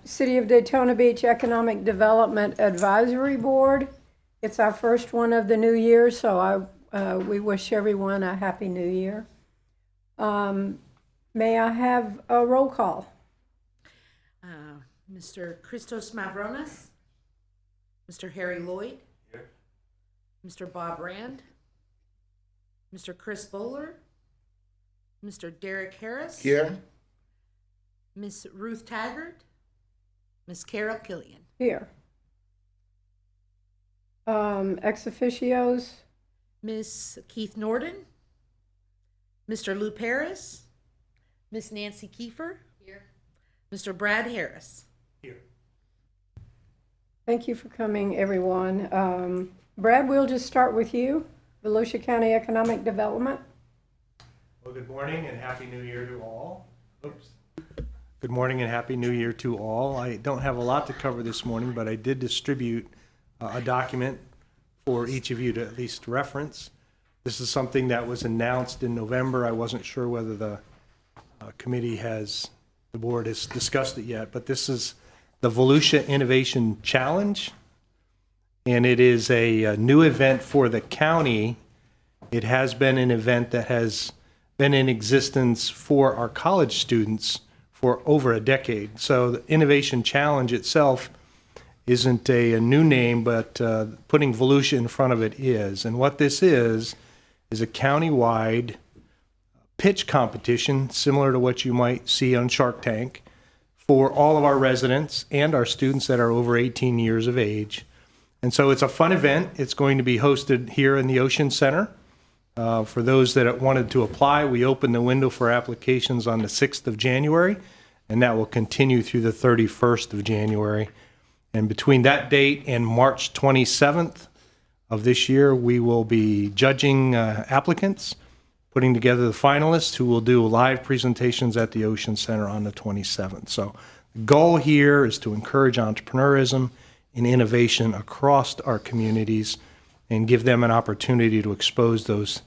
City of Daytona Beach Economic Development Advisory Board. It's our first one of the new year, so we wish everyone a happy new year. May I have a roll call? Mr. Christos Mavronis, Mr. Harry Lloyd, here. Mr. Bob Rand, Mr. Chris Bowler, Mr. Derek Harris, Here. Miss Ruth Taggart, Miss Carol Killian. Here. Ex officios, Miss Keith Norden, Mr. Lou Paris, Miss Nancy Kiefer, here. Mr. Brad Harris. Here. thank you for coming, everyone. Brad, we'll just start with you, Volusia County Economic Development. Well, good morning and Happy New Year to all. Oops. Good morning and Happy New Year to all. I don't have a lot to cover this morning, but I did distribute a document for each of you to at least reference. This is something that was announced in November. I wasn't sure whether the the board has discussed it yet, but this is the Volusia Innovation Challenge, and it is a new event for the county. It has been an event that has been in existence for our college students for over a decade. So the Innovation Challenge itself isn't a new name, but putting Volusia in front of it is. And what this is a county-wide pitch competition, similar to what you might see on Shark Tank, for all of our residents and our students that are over 18 years of age. And so it's a fun event. It's going to be hosted here in the Ocean Center. For those that wanted to apply, we opened the window for applications on the 6th of January, and that will continue through the 31st of January. And between that date and March 27th of this year, we will be judging applicants, putting together the finalists who will do live presentations at the Ocean Center on the 27th. So the goal here is to encourage entrepreneurism and innovation across our communities and give them an opportunity to expose those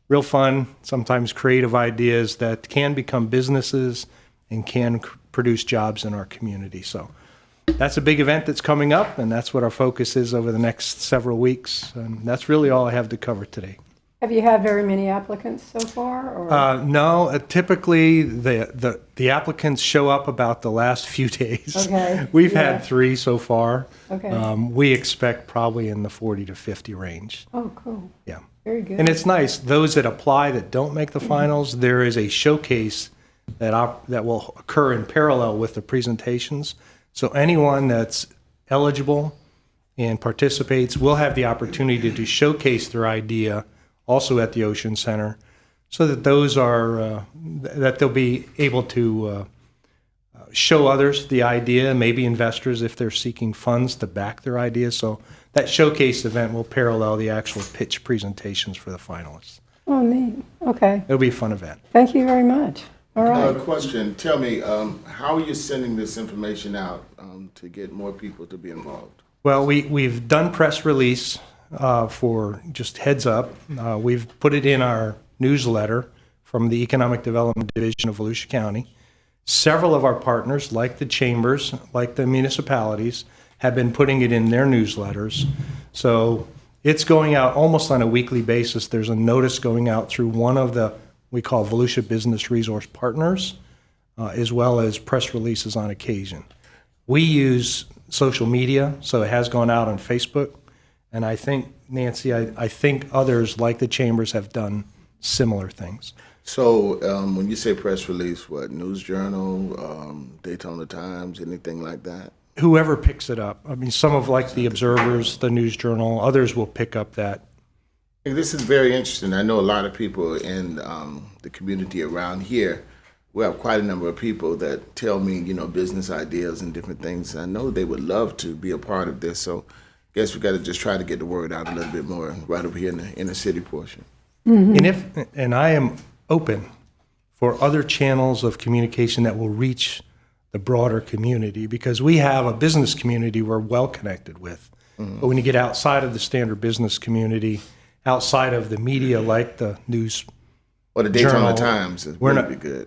real fun, sometimes creative ideas that can become businesses and can produce jobs in our community. So that's a big event that's coming up, and that's what our focus is over the next several weeks. And that's really all I have to cover today. Have you had very many applicants so far? Or? No, typically the applicants show up about the last few days. Okay. We've had 3 so far. Okay. We expect probably in the 40 to 50 range. Oh, cool. Yeah. Very good. And it's nice, those that apply that don't make the finals, there is a showcase that will occur in parallel with the presentations. So anyone that's eligible and participates will have the opportunity to showcase their idea also at the Ocean Center, so that those are that they'll be able to show others the idea, maybe investors if they're seeking funds to back their idea. So that showcase event will parallel the actual pitch presentations for the finalists. Oh, neat. Okay. It'll be a fun event. Thank you very much. All right. Question, tell me, how are you sending this information out to get more people to be involved? Well, we've done press release for just heads up. We've put it in our newsletter from the Economic Development Division of Volusia County. Several of our partners, like the chambers, like the municipalities, have been putting it in their newsletters. So it's going out almost on a weekly basis. There's a notice going out through one of the, we call Volusia Business Resource Partners, as well as press releases on occasion. We use social media, so it has gone out on Facebook. And I think, Nancy, I think others like the chambers have done similar things. So when you say press release, what, News Journal, Daytona Times, anything like that? Whoever picks it up. I mean, some of like the Observers, the News Journal, others will pick up that. This is very interesting. I know a lot of people in the community around here. We have quite a number of people that tell me, business ideas and different things. I know they would love to be a part of this. So I guess we got to just try to get the word out a little bit more right over here in the inner city portion. Mm-hmm. And I am open for other channels of communication that will reach the broader community, because we have a business community we're well connected with. Mm-hmm. But when you get outside of the standard business community, outside of the media like the news or the Daytona Journal, Times, would be good.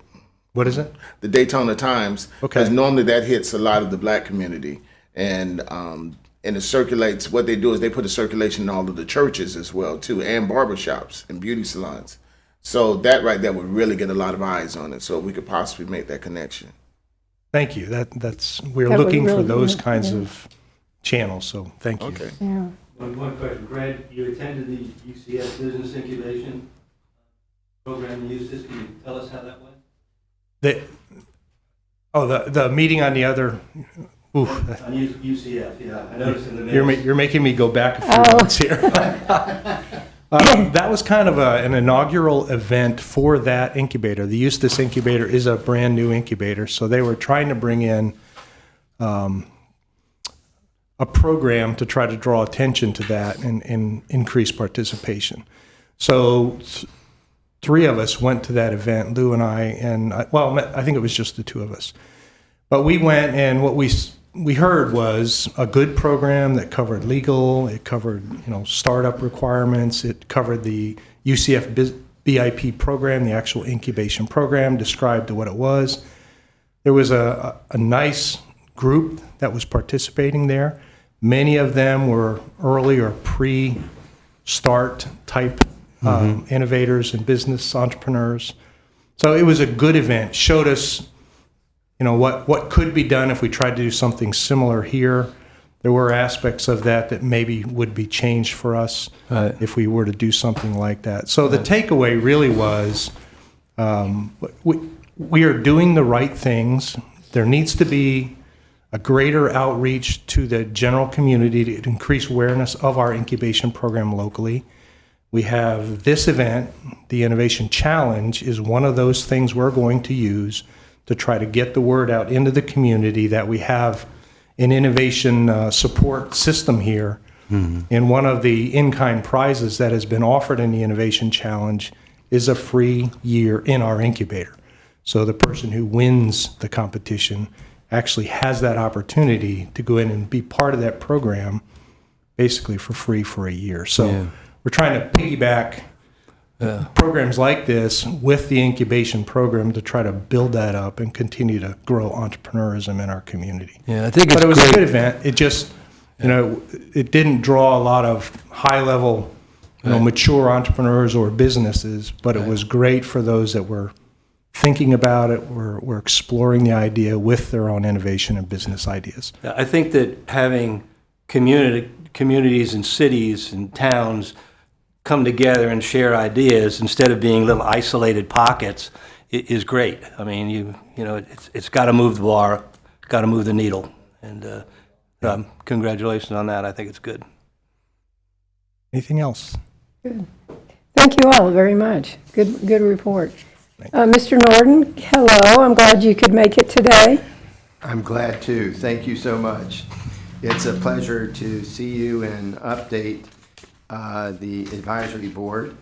What is it? The Daytona Times. Okay. Because normally that hits a lot of the black community, and it circulates. What they do is they put a circulation in all of the churches as well too, and barbershops and beauty salons. So that right there would really get a lot of eyes on it. So we could possibly make that connection. Thank you. We're That would looking for really those be- kinds yeah. of channels, so thank you. Okay. Yeah. One question, Brad, you attended the UCS Business Incubation program in Eustis. Can you tell us how that went? The meeting on the other, oof, On UCF, yeah. I noticed in the minutes. you're making me go back a few months here. That was kind of an inaugural event for that incubator. The Eustis Incubator is a brand new incubator, so they were trying to bring in a program to try to draw attention to that and increase participation. So three of us went to that event, Lou and I think it was just the two of us. But we went, and what we heard was a good program that covered legal, it covered startup requirements, it covered the UCF BIP program, the actual incubation program, described what it was. There was a nice group that was participating there. Many of them were early or pre-start type innovators and business entrepreneurs. So it was a good event. Showed us, what could be done if we tried to do something similar here. There were aspects of that maybe would be changed for us if we were to do something like that. So the takeaway really was we are doing the right things. There needs to be a greater outreach to the general community to increase awareness of our incubation program locally. We have this event, the Innovation Challenge, is one of those things we're going to use to try to get the word out into the community that we have an innovation support system here. And one of the in-kind prizes that has been offered in the Innovation Challenge is a free year in our incubator. So the person who wins the competition actually has that opportunity to go in and be part of that program basically for free for a year. So we're trying to piggyback programs like this with the incubation program to try to build that up and continue to grow entrepreneurism in our community. Yeah, I think it's But it was great. a good event. It just, it didn't draw a lot of high-level, mature entrepreneurs or businesses, but it was great for those that were thinking about it, were exploring the idea with their own innovation and business ideas. I think that having communities and cities and towns come together and share ideas instead of being little isolated pockets is great. I mean, it's got to move the bar, got to move the needle, and congratulations on that. I think it's good. Anything else? Thank you all very much. Good report. Mr. Norden, hello. I'm glad you could make it today. I'm glad to. Thank you so much. It's a pleasure to see you and update the advisory board.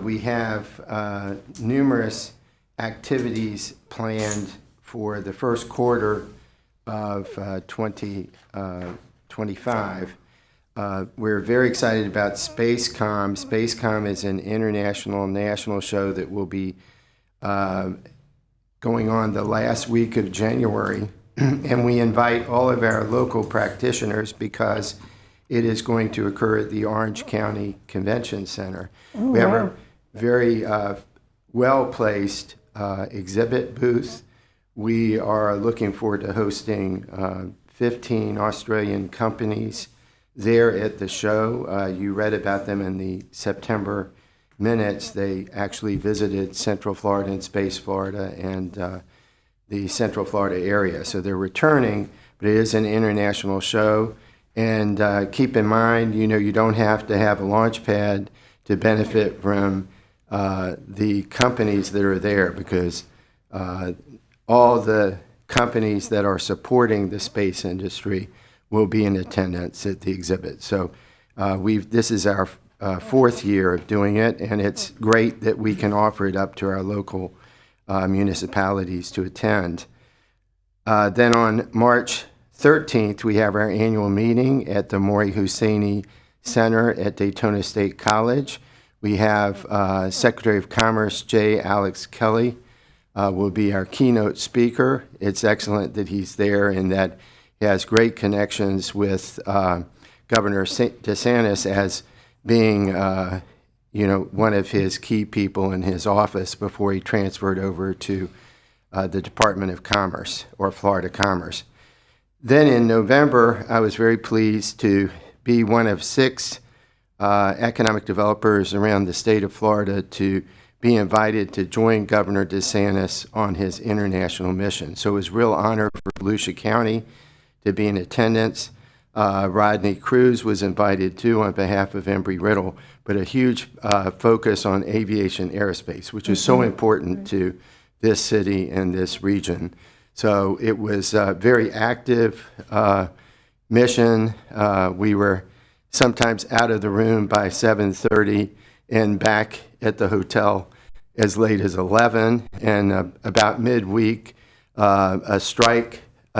We have numerous activities planned for the first quarter of 2025. We're very excited about SpaceCom. SpaceCom is an international national show that will be going on the last week of January, and we invite all of our local practitioners because it is going to occur at the Orange County Convention Center. We have a very well-placed exhibit booth. We are looking forward to hosting 15 Australian companies there at the show. You read about them in the September minutes. They actually visited Central Florida and Space Florida and the Central Florida area. So they're returning, but it is an international show. And keep in mind, you don't have to have a launch pad to benefit from the companies that are there, because all the companies that are supporting the space industry will be in attendance at the exhibit. So this is our fourth year of doing it, and it's great that we can offer it up to our local municipalities to attend. Then on March 13th, we have our annual meeting at the Maury Husseini Center at Daytona State College. We have Secretary of Commerce J. Alex Kelly will be our keynote speaker. It's excellent that he's there and that he has great connections with Governor DeSantis as being, one of his key people in his office before he transferred over to the Department of Commerce, or Florida Commerce. Then in November, I was very pleased to be one of 6 economic developers around the state of Florida to be invited to join Governor DeSantis on his international mission. So it was a real honor for Volusia County to be in attendance. Rodney Cruz was invited too on behalf of Embry-Riddle, but a huge focus on aviation aerospace, which is so important to this city and this region. So it was a very active mission. We were sometimes out of the room by 7:30 and back at the hotel as late as 11. And about midweek, a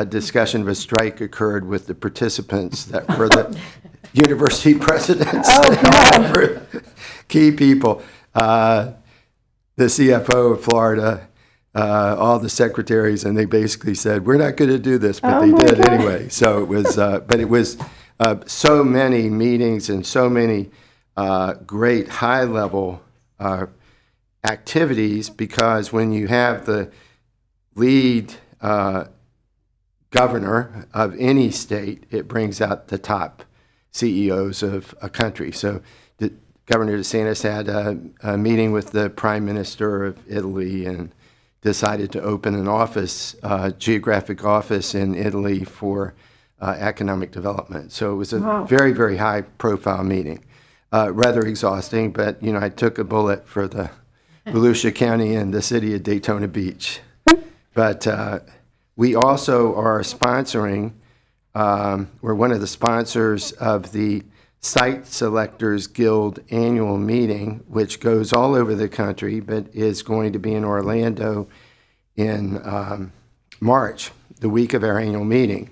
discussion of a strike occurred with the participants that were the university presidents, key people, the CFO of Florida, all the secretaries, and they basically said, "We're not going to do this," but they did anyway. So it was, but it was so many meetings and so many great high-level activities, because when you have the lead governor of any state, it brings out the top CEOs of a country. So Governor DeSantis had a meeting with the Prime Minister of Italy and decided to open an office, geographic office in Italy for economic development. So it was a very, very high-profile meeting. Rather exhausting, but, I took a bullet for the Volusia County and the city of Daytona Beach. But we also are sponsoring, we're one of the sponsors of the Site Selectors Guild annual meeting, which goes all over the country, but is going to be in Orlando in March, the week of our annual meeting.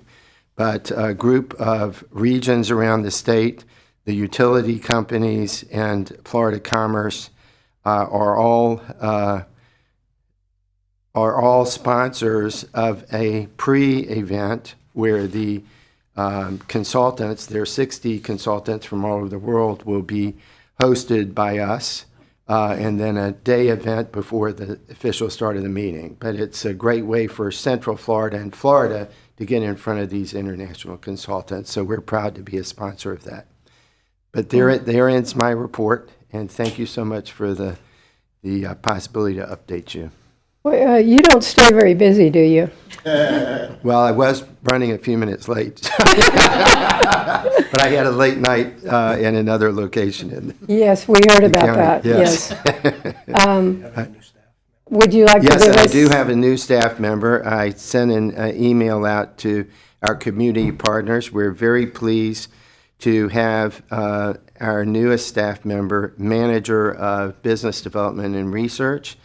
But a group of regions around the state, the utility companies, and Florida Commerce are all sponsors of a pre-event where the consultants, there are 60 consultants from all over the world, will be hosted by us, and then a day event before the official start of the meeting. But it's a great way for Central Florida and Florida to get in front of these international consultants, so we're proud to be a sponsor of that. But there ends my report, and thank you so much for the possibility to update you. Well, you don't stay very busy, do you? Well, I was running a few minutes late, but I had a late night in another location. Yes, we heard about county, that, yes. yes. Would you like to Yes, give I us? do have a new staff member. I sent an email out to our community partners. We're very pleased to have our newest staff member, Manager of Business Development and Research.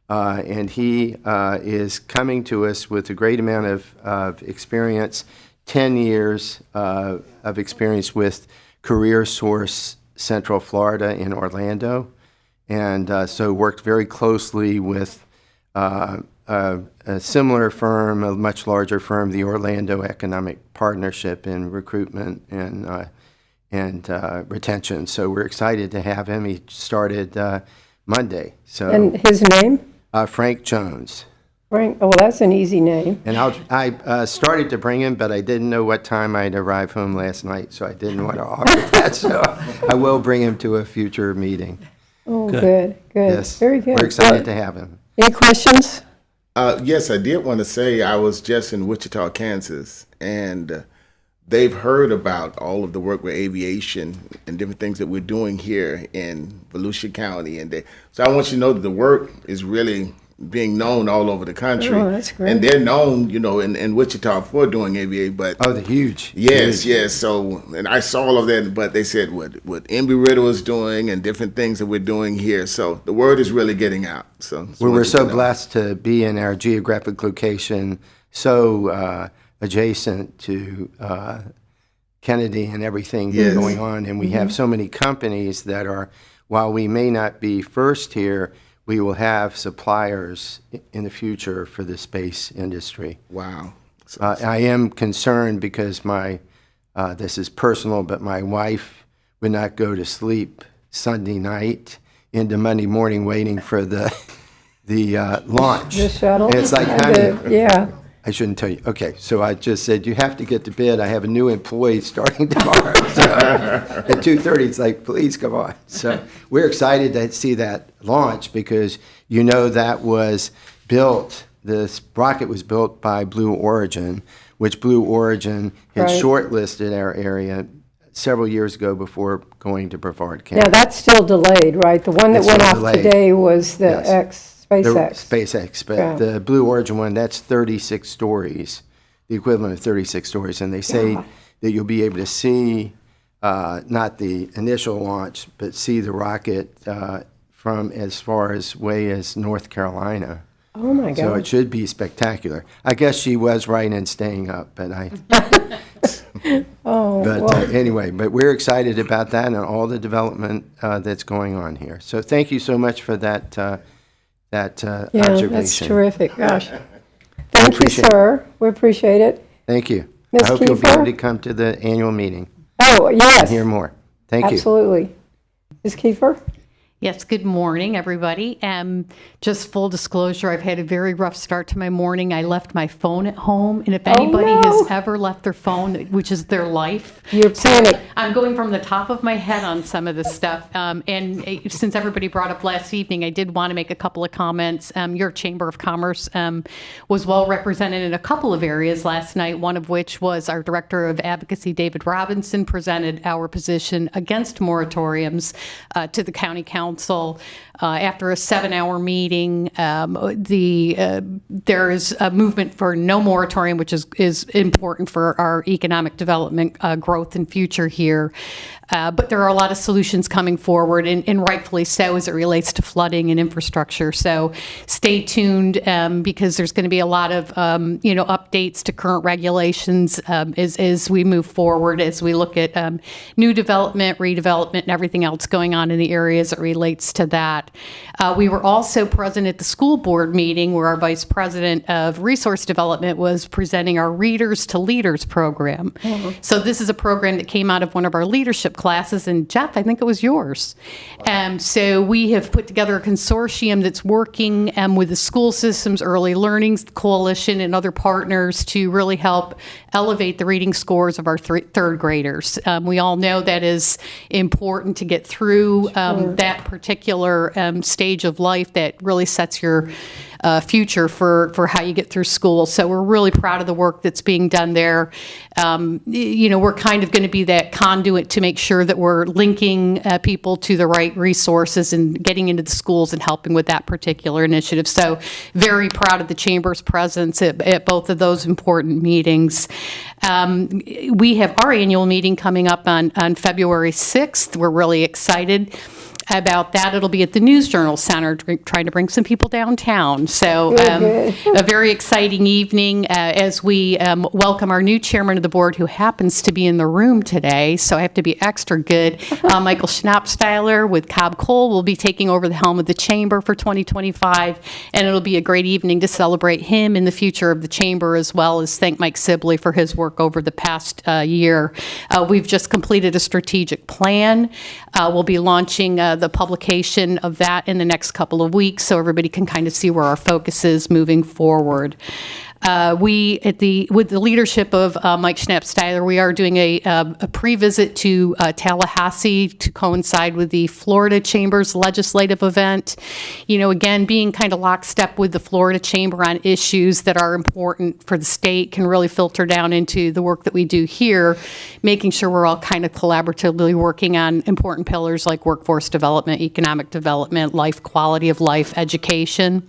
And he is coming to us with a great amount of experience, 10 years of experience with Career Source Central Florida in Orlando. And so worked very closely with a similar firm, a much larger firm, the Orlando Economic Partnership, in recruitment and retention. So we're excited to have him. He started Monday. So. And his name? Frank Jones. Frank, oh, well, that's an easy name. And I started to bring him, but I didn't know what time I'd arrive home last night, so I didn't want to offer that. So I will bring him to a future meeting. Oh, good. Yes. Very good. We're excited to have him. Any questions? Yes, I did want to say I was just in Wichita, Kansas, and they've heard about all of the work with aviation and different things that we're doing here in Volusia County. So I want you to know that the work is really being known all over the country. Oh, that's great. And they're known, in Wichita for doing aviation, but Oh, the huge. yes. So, and I saw all of that, but they said what Embry-Riddle is doing and different things that we're doing here. So the word is really getting out. So Well, we're so blessed to be in our geographic location, so adjacent to Kennedy and everything Yes. going on. And we have so many companies that are, while we may not be first here, we will have suppliers in the future for the space industry. Wow. I am concerned because this is personal, but my wife would not go to sleep Sunday night into Monday morning waiting for the launch. The shuttle? And it's like, honey, Yeah. I shouldn't tell you. Okay, so I just said, you have to get to bed. I have a new employee starting tomorrow. So at 2:30, it's like, please come on. So we're excited to see that launch because that was built, this rocket was built by Blue Origin, which Blue Origin had Right. shortlisted our area several years ago before going to Brevard County. Yeah, that's still delayed, right? The one that It's went still off delayed. today was the Yes. The SpaceX. SpaceX, but Yeah. the Blue Origin one, that's 36 stories, the equivalent of 36 stories. And they say that you'll be able to see, not the initial launch, but see the rocket from as far as way as North Carolina. Oh, my So it God. should be spectacular. I guess she was right in staying up, but anyway, but we're excited about that and all the development that's going on here. So thank you so much for that Yeah, observation. that's terrific. Gosh. Thank you, appreciate it. sir. We appreciate it. Thank you. Ms. I hope you'll be Kiefer? able to come to the annual meeting Oh, and yes. hear more. Thank you. Absolutely. Ms. Kiefer? Yes, good morning, everybody. Just full disclosure, I've had a very rough start to my morning. I left my phone at home, and if anybody no. has ever left their phone, which is their life, You're panicked. I'm going from the top of my head on some of this stuff. Since everybody brought up last evening, I did want to make a couple of comments. Your Chamber of Commerce was well represented in a couple of areas last night, one of which was our Director of Advocacy, David Robinson, presented our position against moratoriums to the County Council. After a 7-hour meeting, there is a movement for no moratorium, which is important for our economic development, growth, and future here. But there are a lot of solutions coming forward, and rightfully so as it relates to flooding and infrastructure. So stay tuned because there's going to be a lot of updates to current regulations as we move forward, as we look at new development, redevelopment, and everything else going on in the area as it relates to that. We were also present at the school board meeting where our Vice President of Resource Development was presenting our Readers to Leaders program. So this is a program that came out of one of our leadership classes, and Jeff, I think it was yours. So we have put together a consortium that's working with the School Systems Early Learning Coalition and other partners to really help elevate the reading scores of our third graders. We all know that is important to get through that particular stage of life that really sets your future for how you get through school. So we're really proud of the work that's being done there. We're kind of going to be that conduit to make sure that we're linking people to the right resources and getting into the schools and helping with that particular initiative. So very proud of the Chamber's presence at both of those important meetings. We have our annual meeting coming up on February 6th. We're really excited about that. It'll be at the News Journal Center, trying to bring some people downtown. So a very exciting evening as we welcome our new chairman of the board, who happens to be in the room today. So I have to be extra good. Michael Schnappsteiler with Cobb Cole will be taking over the helm of the chamber for 2025. And it'll be a great evening to celebrate him in the future of the chamber, as well as thank Mike Sibley for his work over the past year. We've just completed a strategic plan. We'll be launching the publication of that in the next couple of weeks, so everybody can kind of see where our focus is moving forward. With the leadership of Mike Schnappsteiler, we are doing a pre-visit to Tallahassee to coincide with the Florida Chamber's legislative event. Again, being kind of lockstep with the Florida Chamber on issues that are important for the state can really filter down into the work that we do here, making sure we're all kind of collaboratively working on important pillars like workforce development, economic development, life, quality of life, education.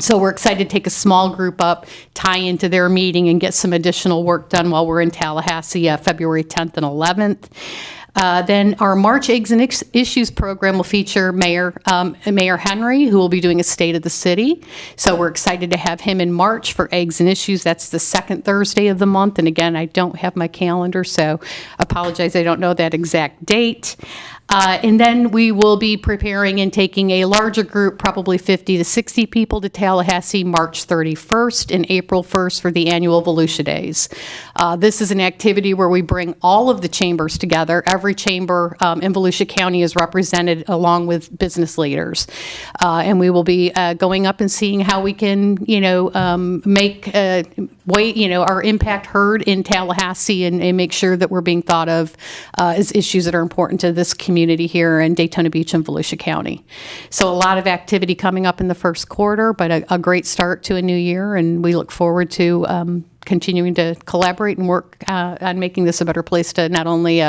So we're excited to take a small group up, tie into their meeting, and get some additional work done while we're in Tallahassee, February 10th and 11th. Then our March Eggs and Issues program will feature Mayor Henry, who will be doing a State of the City. So we're excited to have him in March for Eggs and Issues. That's the second Thursday of the month. And again, I don't have my calendar, so apologize, I don't know that exact date. And then we will be preparing and taking a larger group, probably 50 to 60 people, to Tallahassee March 31st and April 1st for the annual Volusia Days. This is an activity where we bring all of the chambers together. Every chamber in Volusia County is represented along with business leaders. And we will be going up and seeing how we can, make our impact heard in Tallahassee and make sure that we're being thought of as issues that are important to this community here in Daytona Beach and Volusia County. So a lot of activity coming up in the first quarter, but a great start to a new year, and we look forward to continuing to collaborate and work on making this a better place to not only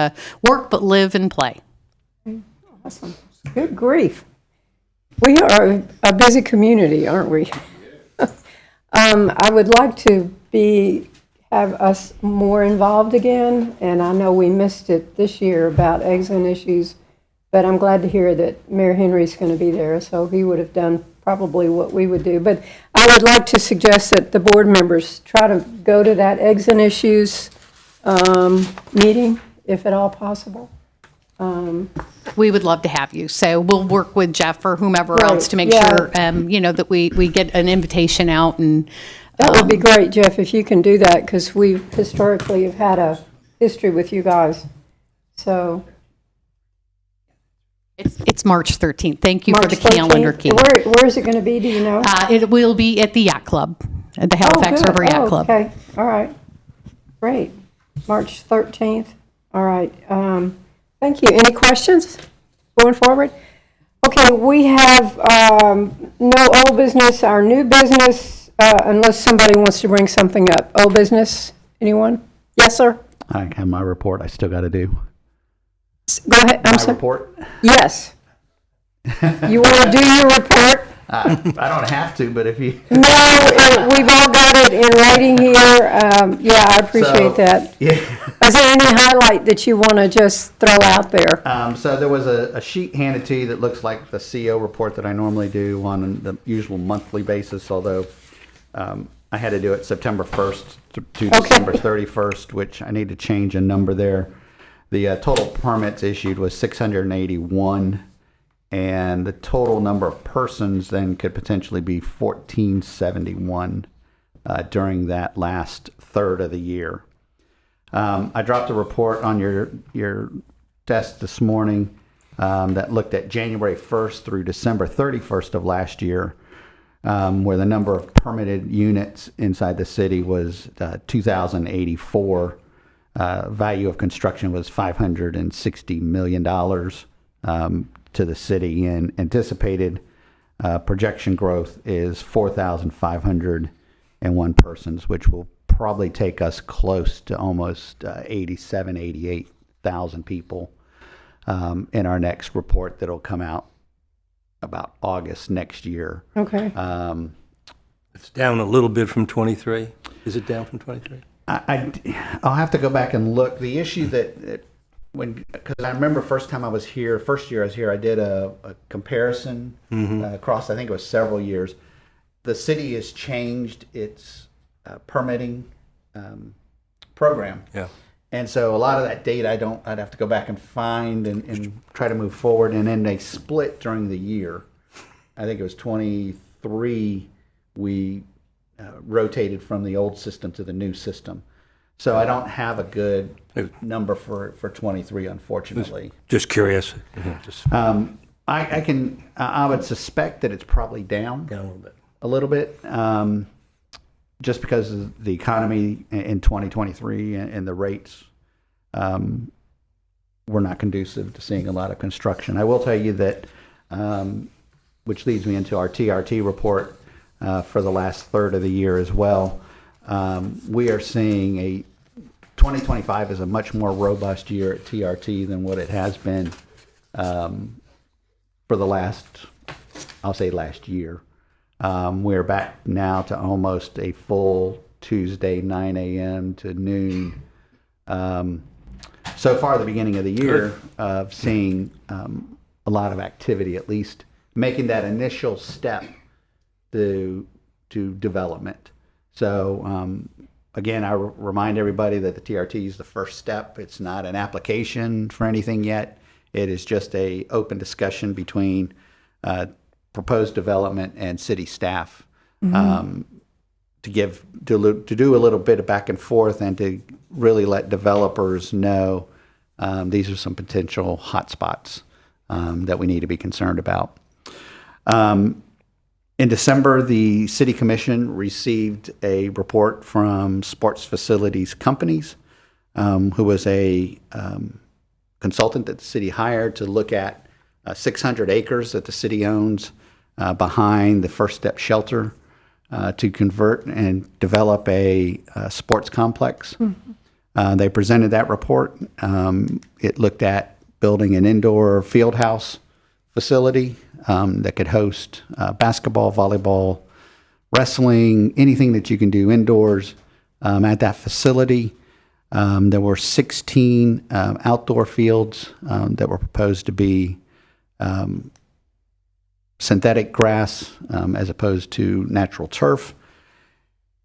work, but live and play. Awesome. Good grief. We are a busy community, aren't we? I would like to have us more involved again, and I know we missed it this year about exit issues, but I'm glad to hear that Mayor Henry's going to be there, so he would have done probably what we would do. But I would like to suggest that the board members try to go to that exit issues meeting, if at all possible. We would love to have you. So we'll work with Jeff or whomever Right, else to make yeah. sure, that we get an invitation out and. That would be great, Jeff, if you can do that, because we historically have had a history with you guys. So, It's March 13th. Thank you for March the calendar 13th. key. Where is it going to be, do you know? It will be at the Yacht Club, at the Halifax good. River Yacht Club. Okay, all right. Great. March 13th. All right. Thank you. Any questions going forward? Okay, we have no old business. Our new business, unless somebody wants to bring something up. Old business, anyone? Yes, sir? I have my report I still got to do. Go ahead. I'm My sorry. report? Yes. You want to do your report? I don't have to, but if you... No, we've all got it in writing here. Yeah, I appreciate So, that. Yeah. Is there any highlight that you want to just throw out there? So there was a sheet handed to you that looks like the CO report that I normally do on the usual monthly basis, although I had to do it September 1st to December 31st, which I need to change a number there. The total permits issued was 681, and the total number of persons then could potentially be 1,471 during that last third of the year. I dropped a report on your desk this morning that looked at January 1st through December 31st of last year, where the number of permitted units inside the city was 2,084. Value of construction was $560 million to the city, and anticipated projection growth is 4,501 persons, which will probably take us close to almost 88,000 people in our next report that'll come out about August next year. Okay. It's down a little bit from 23. Is it down from 23? I'll have to go back and look. The issue because I remember first year I was here, I did a comparison across, I think it was several years. The city has changed its permitting program. Yeah. And so a lot of that data I'd have to go back and find and try to move forward. And then they split during the year. I think it was 23, we rotated from the old system to the new system. So I don't have a good number for 23, unfortunately. Just curious. I would suspect that it's probably down a little bit, just because of the economy in 2023 and the rates were not conducive to seeing a lot of construction. I will tell you that, which leads me into our TRT report for the last third of the year as well. We are seeing 2025 is a much more robust year at TRT than what it has been for the last year. We're back now to almost a full Tuesday, 9 a.m. to noon. So far, the beginning of the year, of seeing a lot of activity, at least making that initial step to development. So again, I remind everybody that the TRT is the first step. It's not an application for anything yet. It is just a open discussion between proposed development and city staff to do a little bit of back and forth and to really let developers know these are some potential hotspots that we need to be concerned about. In December, the City Commission received a report from Sports Facilities Companies, who was a consultant that the city hired to look at 600 acres that the city owns behind the First Step Shelter to convert and develop a sports complex. They presented that report. It looked at building an indoor field house facility that could host basketball, volleyball, wrestling, anything that you can do indoors at that facility. There were 16 outdoor fields that were proposed to be synthetic grass as opposed to natural turf.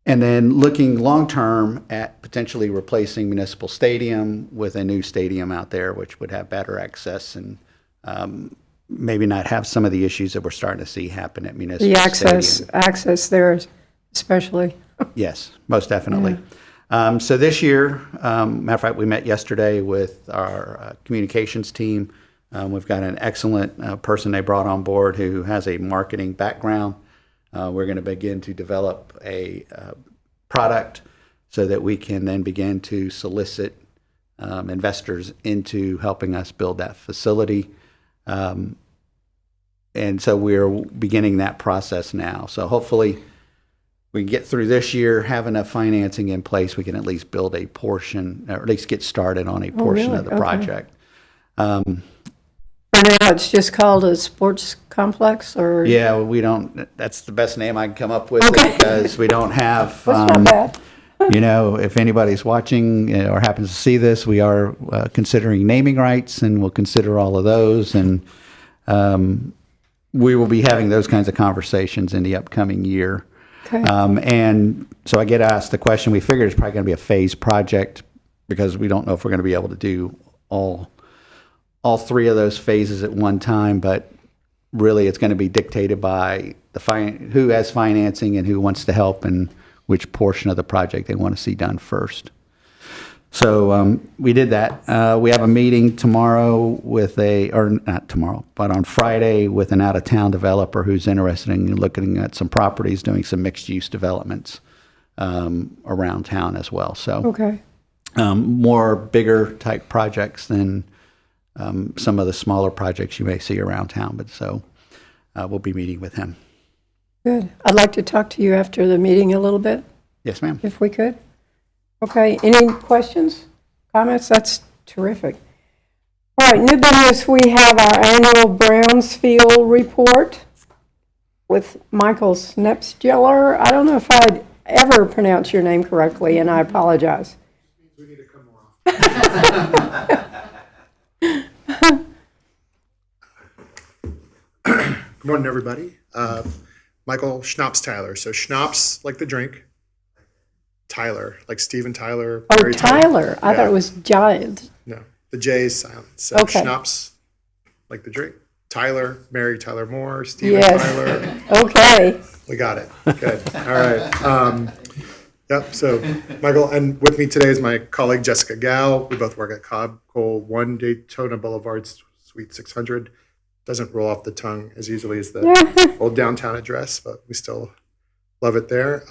And then looking long-term at potentially replacing Municipal Stadium with a new stadium out there, which would have better access and maybe not have some of the issues that we're starting to see happen at Municipal Stadium. Access there especially. Yes, most definitely. So this year, matter of fact, we met yesterday with our communications team. We've got an excellent person they brought on board who has a marketing background. We're going to begin to develop a product so that we can then begin to solicit investors into helping us build that facility. And so we're beginning that process now. So hopefully we can get through this year, have enough financing in place, we can at least build a portion, or at least get started on a portion really? of the Okay. project. For now, it's just called a sports complex, or? Yeah, we don't, that's the best name I can come up with Okay. because we don't have, That's not bad. you know, if anybody's watching or happens to see this, we are considering naming rights and we'll consider all of those. And we will be having those kinds of conversations in the upcoming year. Okay. And so I get asked the question, we figured it's probably going to be a phased project because we don't know if we're going to be able to do all three of those phases at one time, but really it's going to be dictated by who has financing and who wants to help and which portion of the project they want to see done first. So we did that. We have a meeting tomorrow or not tomorrow, but on Friday with an out-of-town developer who's interested in looking at some properties, doing some mixed-use developments around town as well. So Okay. more bigger type projects than some of the smaller projects you may see around town. But so we'll be meeting with him. Good. I'd like to talk to you after the meeting a little bit, Yes, ma'am. if we could. Okay, any questions, comments? That's terrific. All right, new business, we have our annual Brownsfield report with Michael Snepsgeller. I don't know if I'd ever pronounce your name correctly, and I apologize. Good morning, everybody. Michael Schnapps-Tyler. So Schnapps, like the drink. Tyler, like Steven Tyler. Oh, Mary Tyler. I thought Yeah. it was Giant. No, the J is silent. So Okay. Schnapps, like the drink. Tyler, Mary Tyler Moore, Steven Yes. Tyler. Okay. We got it. Good. All right. Yep. So Michael, and with me today is my colleague Jessica Gow. We both work at Cobb Cole 1 Daytona Boulevard, Suite 600. Doesn't roll off the tongue as easily as the old downtown address, but we still love it there.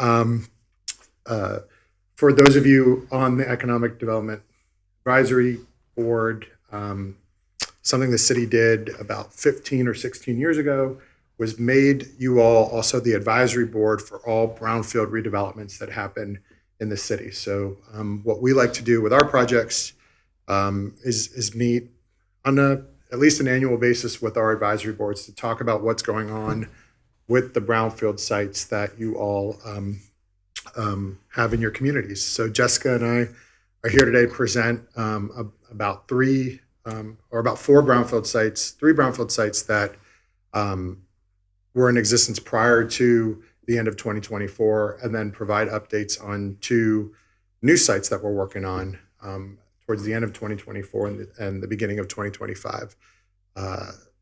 For those of you on the Economic Development Advisory Board, something the city did about 15 or 16 years ago was made you all also the advisory board for all brownfield redevelopments that happen in the city. So what we like to do with our projects is meet on at least an annual basis with our advisory boards to talk about what's going on with the brownfield sites that you all have in your communities. So Jessica and I are here today to present about three brownfield sites that were in existence prior to the end of 2024, and then provide updates on 2 new sites that we're working on towards the end of 2024 and the beginning of 2025.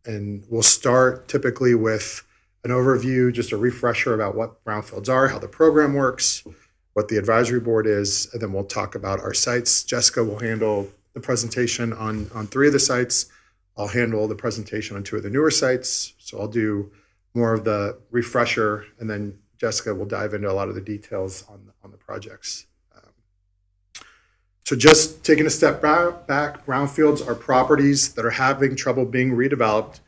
And we'll start typically with an overview, just a refresher about what brownfields are, how the program works, what the advisory board is, and then we'll talk about our sites. Jessica will handle the presentation on 3 of the sites. I'll handle the presentation on 2 of the newer sites. So I'll do more of the refresher, and then Jessica will dive into a lot of the details on the projects. So just taking a step back, brownfields are properties that are having trouble being redeveloped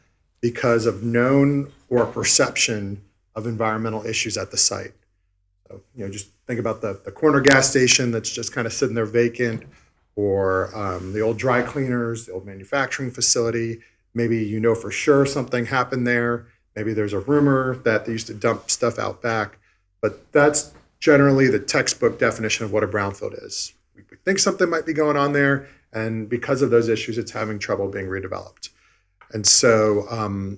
because of known or perception of environmental issues at the site. So, just think about the corner gas station that's just kind of sitting there vacant, or the old dry cleaners, the old manufacturing facility. Maybe for sure something happened there. Maybe there's a rumor that they used to dump stuff out back. But that's generally the textbook definition of what a brownfield is. We think something might be going on there, and because of those issues, it's having trouble being redeveloped. And so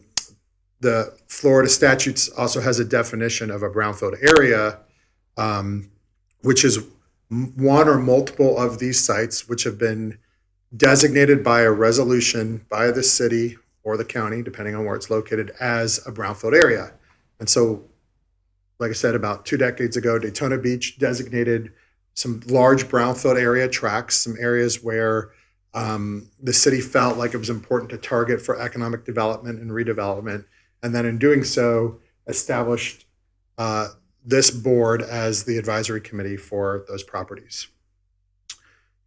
the Florida statutes also has a definition of a brownfield area, which is one or multiple of these sites which have been designated by a resolution by the city or the county, depending on where it's located, as a brownfield area. And so, like I said, about 2 decades ago, Daytona Beach designated some large brownfield area tracts, some areas where the city felt like it was important to target for economic development and redevelopment. And then in doing so, established this board as the advisory committee for those properties.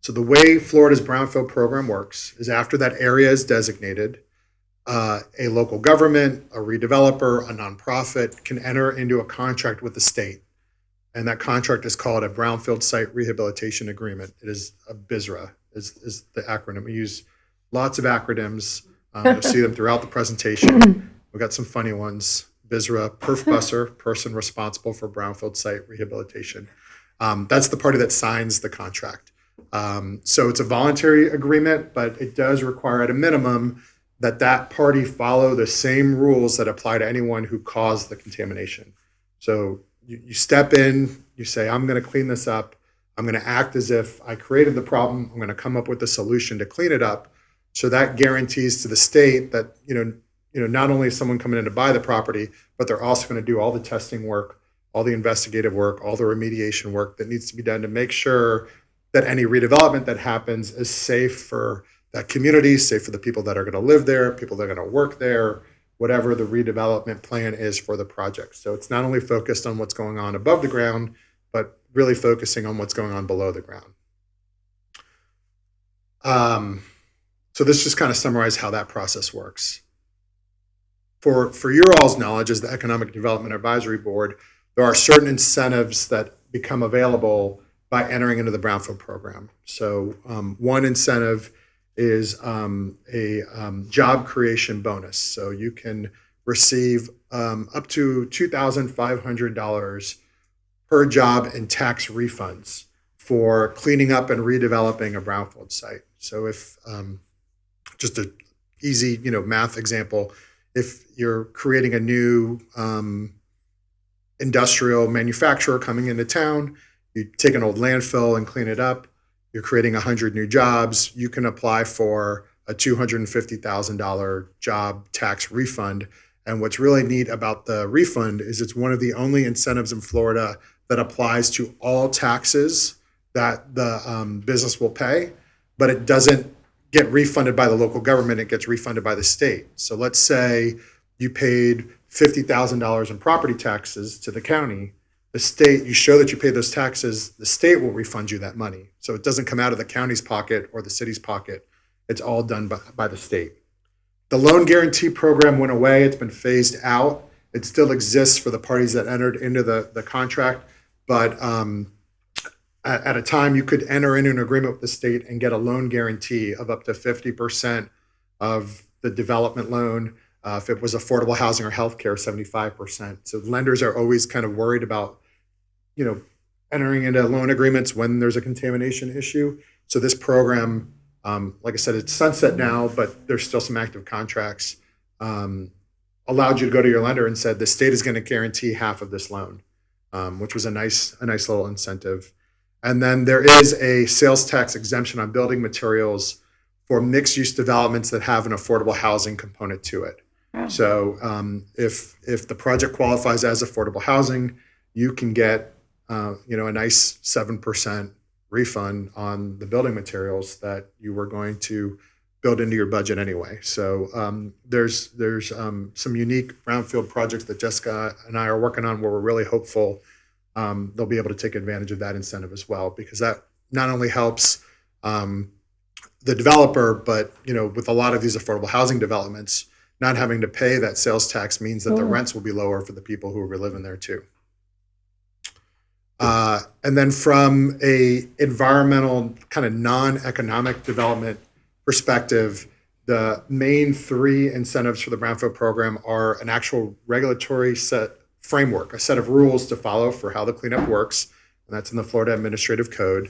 So the way Florida's brownfield program works is after that area is designated, a local government, a redeveloper, a nonprofit can enter into a contract with the state. And that contract is called a Brownfield Site Rehabilitation Agreement. It is a BSRA, is the acronym. We use lots of acronyms. You'll see them throughout the presentation. We've got some funny ones. BSRA, PERFBUSser, person responsible for brownfield site rehabilitation. That's the party that signs the contract. So it's a voluntary agreement, but it does require at a minimum that party follow the same rules that apply to anyone who caused the contamination. So you step in, you say, I'm going to clean this up. I'm going to act as if I created the problem. I'm going to come up with a solution to clean it up. So that guarantees to the state that, not only is someone coming in to buy the property, but they're also going to do all the testing work, all the investigative work, all the remediation work that needs to be done to make sure that any redevelopment that happens is safe for that community, safe for the people that are going to live there, people that are going to work there, whatever the redevelopment plan is for the project. So it's not only focused on what's going on above the ground, but really focusing on what's going on below the ground. So this just kind of summarizes how that process works. For your all's knowledge, as the Economic Development Advisory Board, there are certain incentives that become available by entering into the Brownfield program. So one incentive is a job creation bonus. So you can receive up to $2,500 per job in tax refunds for cleaning up and redeveloping a brownfield site. So if just an easy math example, if you're creating a new industrial manufacturer coming into town, you take an old landfill and clean it up, you're creating 100 new jobs, you can apply for a $250,000 job tax refund. And what's really neat about the refund is it's one of the only incentives in Florida that applies to all taxes that the business will pay, but it doesn't get refunded by the local government, it gets refunded by the state. So let's say you paid $50,000 in property taxes to the county. The state, you show that you paid those taxes, the state will refund you that money. So it doesn't come out of the county's pocket or the city's pocket. It's all done by the state. The loan guarantee program went away. It's been phased out. It still exists for the parties that entered into the contract, but at a time you could enter into an agreement with the state and get a loan guarantee of up to 50% of the development loan. If it was affordable housing or healthcare, 75%. So lenders are always kind of worried about, entering into loan agreements when there's a contamination issue. So this program, like I said, it's sunset now, but there's still some active contracts, allowed you to go to your lender and said, the state is going to guarantee half of this loan, which was a nice little incentive. And then there is a sales tax exemption on building materials for mixed-use developments that have an affordable housing component to it. So if the project qualifies as affordable housing, you can get a nice 7% refund on the building materials that you were going to build into your budget anyway. So there's some unique brownfield projects that Jessica and I are working on where we're really hopeful they'll be able to take advantage of that incentive as well, because that not only helps the developer, but with a lot of these affordable housing developments, not having to pay that sales tax means that the rents will be lower for the people who are living there too. And then from a environmental kind of non-economic development perspective, the main three incentives for the Brownfield program are an actual regulatory framework, a set of rules to follow for how the cleanup works, and that's in the Florida Administrative Code.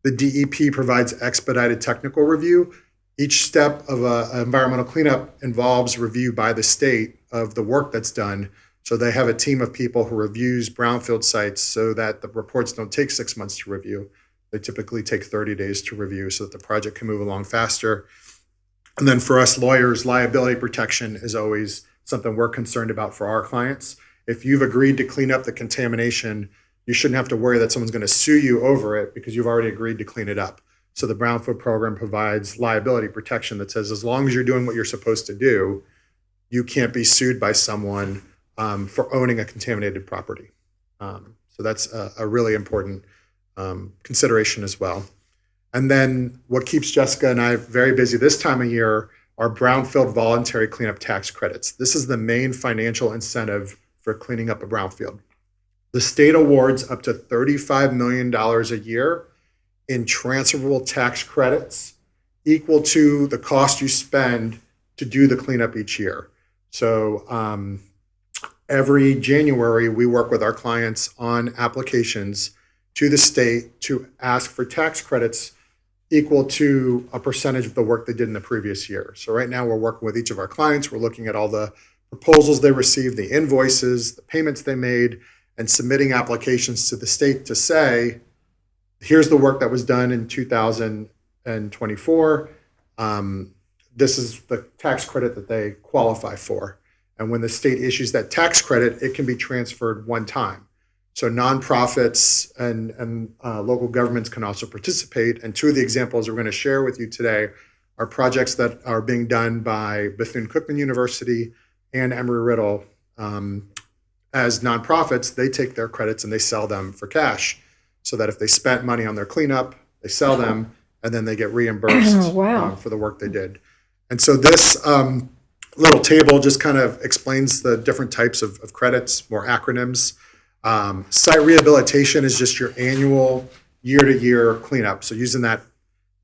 The DEP provides expedited technical review. Each step of an environmental cleanup involves review by the state of the work that's done. So they have a team of people who reviews brownfield sites so that the reports don't take 6 months to review. They typically take 30 days to review so that the project can move along faster. And then for us lawyers, liability protection is always something we're concerned about for our clients. If you've agreed to clean up the contamination, you shouldn't have to worry that someone's going to sue you over it because you've already agreed to clean it up. So the Brownfield program provides liability protection that says as long as you're doing what you're supposed to do, you can't be sued by someone for owning a contaminated property. So that's a really important consideration as well. And then what keeps Jessica and I very busy this time of year are brownfield voluntary cleanup tax credits. This is the main financial incentive for cleaning up a brownfield. The state awards up to $35 million a year in transferable tax credits equal to the cost you spend to do the cleanup each year. So every January, we work with our clients on applications to the state to ask for tax credits equal to a percentage of the work they did in the previous year. So right now we're working with each of our clients. We're looking at all the proposals they received, the invoices, the payments they made, and submitting applications to the state to say, here's the work that was done in 2024. This is the tax credit that they qualify for. And when the state issues that tax credit, it can be transferred one time. So nonprofits and local governments can also participate. And two of the examples we're going to share with you today are projects that are being done by Bethune-Cookman University and Embry-Riddle. As nonprofits, they take their credits and they sell them for cash so that if they spent money on their cleanup, they sell them and then they get reimbursed for the work they did. And so this little table just kind of explains the different types of credits, more acronyms. Site rehabilitation is just your annual year-to-year cleanup. So using that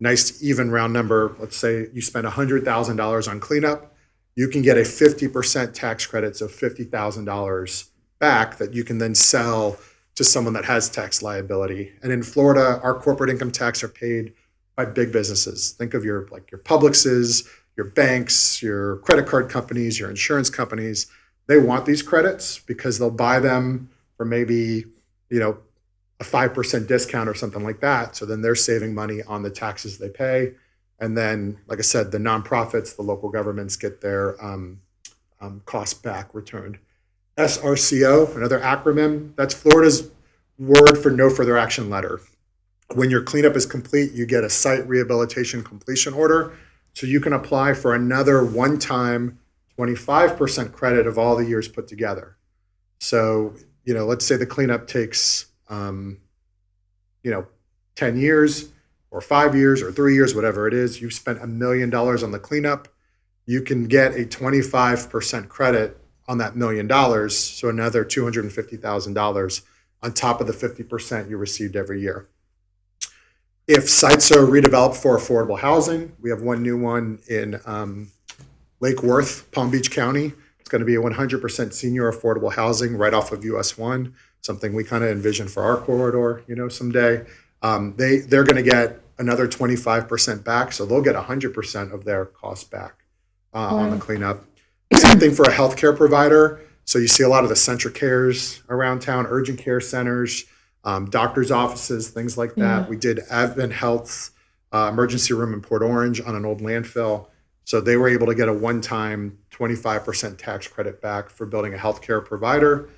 nice even round number, let's say you spend $100,000 on cleanup, you can get a 50% tax credit, so $50,000 back that you can then sell to someone that has tax liability. And in Florida, our corporate income tax are paid by big businesses. Think of your Publixes, your banks, your credit card companies, your insurance companies. They want these credits because they'll buy them for maybe, a 5% discount or something like that. So then they're saving money on the taxes they pay. And then, like I said, the nonprofits, the local governments get their costs back returned. SRCO, another acronym, that's Florida's word for no further action letter. When your cleanup is complete, you get a site rehabilitation completion order. So you can apply for another one-time 25% credit of all the years put together. So, let's say the cleanup takes, 10 years or 5 years or 3 years, whatever it is. You've spent $1 million on the cleanup. You can get a 25% credit on that $1 million. So another $250,000 on top of the 50% you received every year. If sites are redeveloped for affordable housing, we have one new one in Lake Worth, Palm Beach County. It's going to be a 100% senior affordable housing right off of US 1, something we kind of envision for our corridor, someday. They're going to get another 25% back, so they'll get 100% of their costs back on the cleanup. Same thing for a healthcare provider. So you see a lot of the Centra Cares around town, urgent care centers. doctor's offices, things like that. We did Advent Health's emergency room in Port Orange on an old landfill. So they were able to get a one-time 25% tax credit back for building a healthcare provider.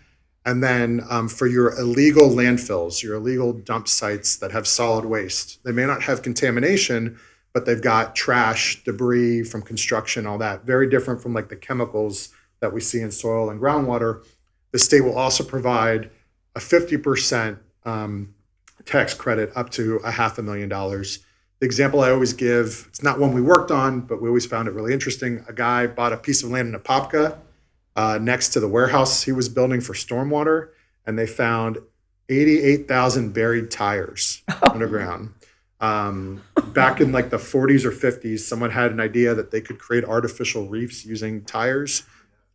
And then for your illegal landfills, your illegal dump sites that have solid waste, they may not have contamination, but they've got trash, debris from construction, all that. Very different from like the chemicals that we see in soil and groundwater. The state will also provide a 50% tax credit up to $500,000. The example I always give, it's not one we worked on, but we always found it really interesting. A guy bought a piece of land in Apopka next to the warehouse he was building for stormwater, and they found 88,000 buried tires underground. Back in like the 40s or 50s, someone had an idea that they could create artificial reefs using tires.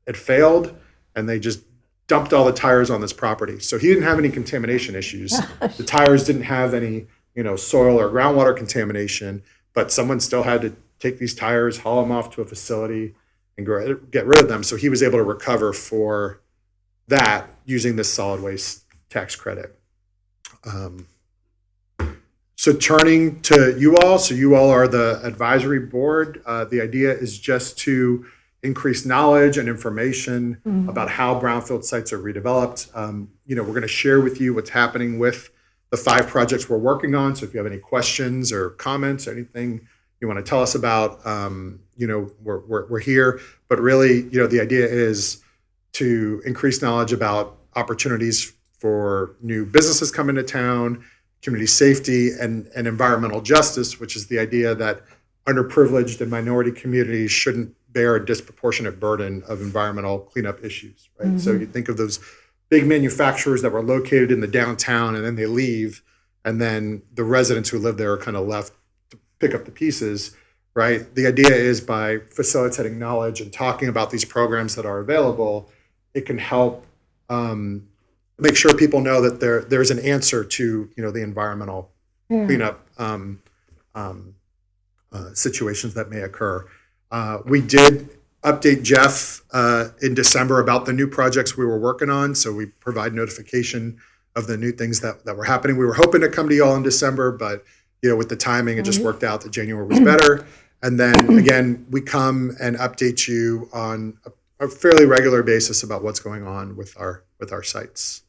It failed, and they just dumped all the tires on this property. So he didn't have any contamination issues. The tires didn't have any, soil or groundwater contamination, but someone still had to take these tires, haul them off to a facility, and get rid of them. So he was able to recover for that using this solid waste tax credit. So turning to you all, so you all are the advisory board. The idea is just to increase knowledge and information about how brownfield sites are redeveloped. We're going to share with you what's happening with the 5 projects we're working on. So if you have any questions or comments or anything you want to tell us about, we're here. But really, the idea is to increase knowledge about opportunities for new businesses coming to town, community safety, and environmental justice, which is the idea that underprivileged and minority communities shouldn't bear a disproportionate burden of environmental cleanup issues, right? So you think of those big manufacturers that were located in the downtown and then they leave, and then the residents who live there are kind of left to pick up the pieces, right? The idea is by facilitating knowledge and talking about these programs that are available, it can help make sure people know that there's an answer to the environmental cleanup situations that may occur. We did update Jeff in December about the new projects we were working on, so we provide notification of the new things that were happening. We were hoping to come to you all in December, but with the timing, it just worked out that January was better. And then again, we come and update you on a fairly regular basis about what's going on with our sites.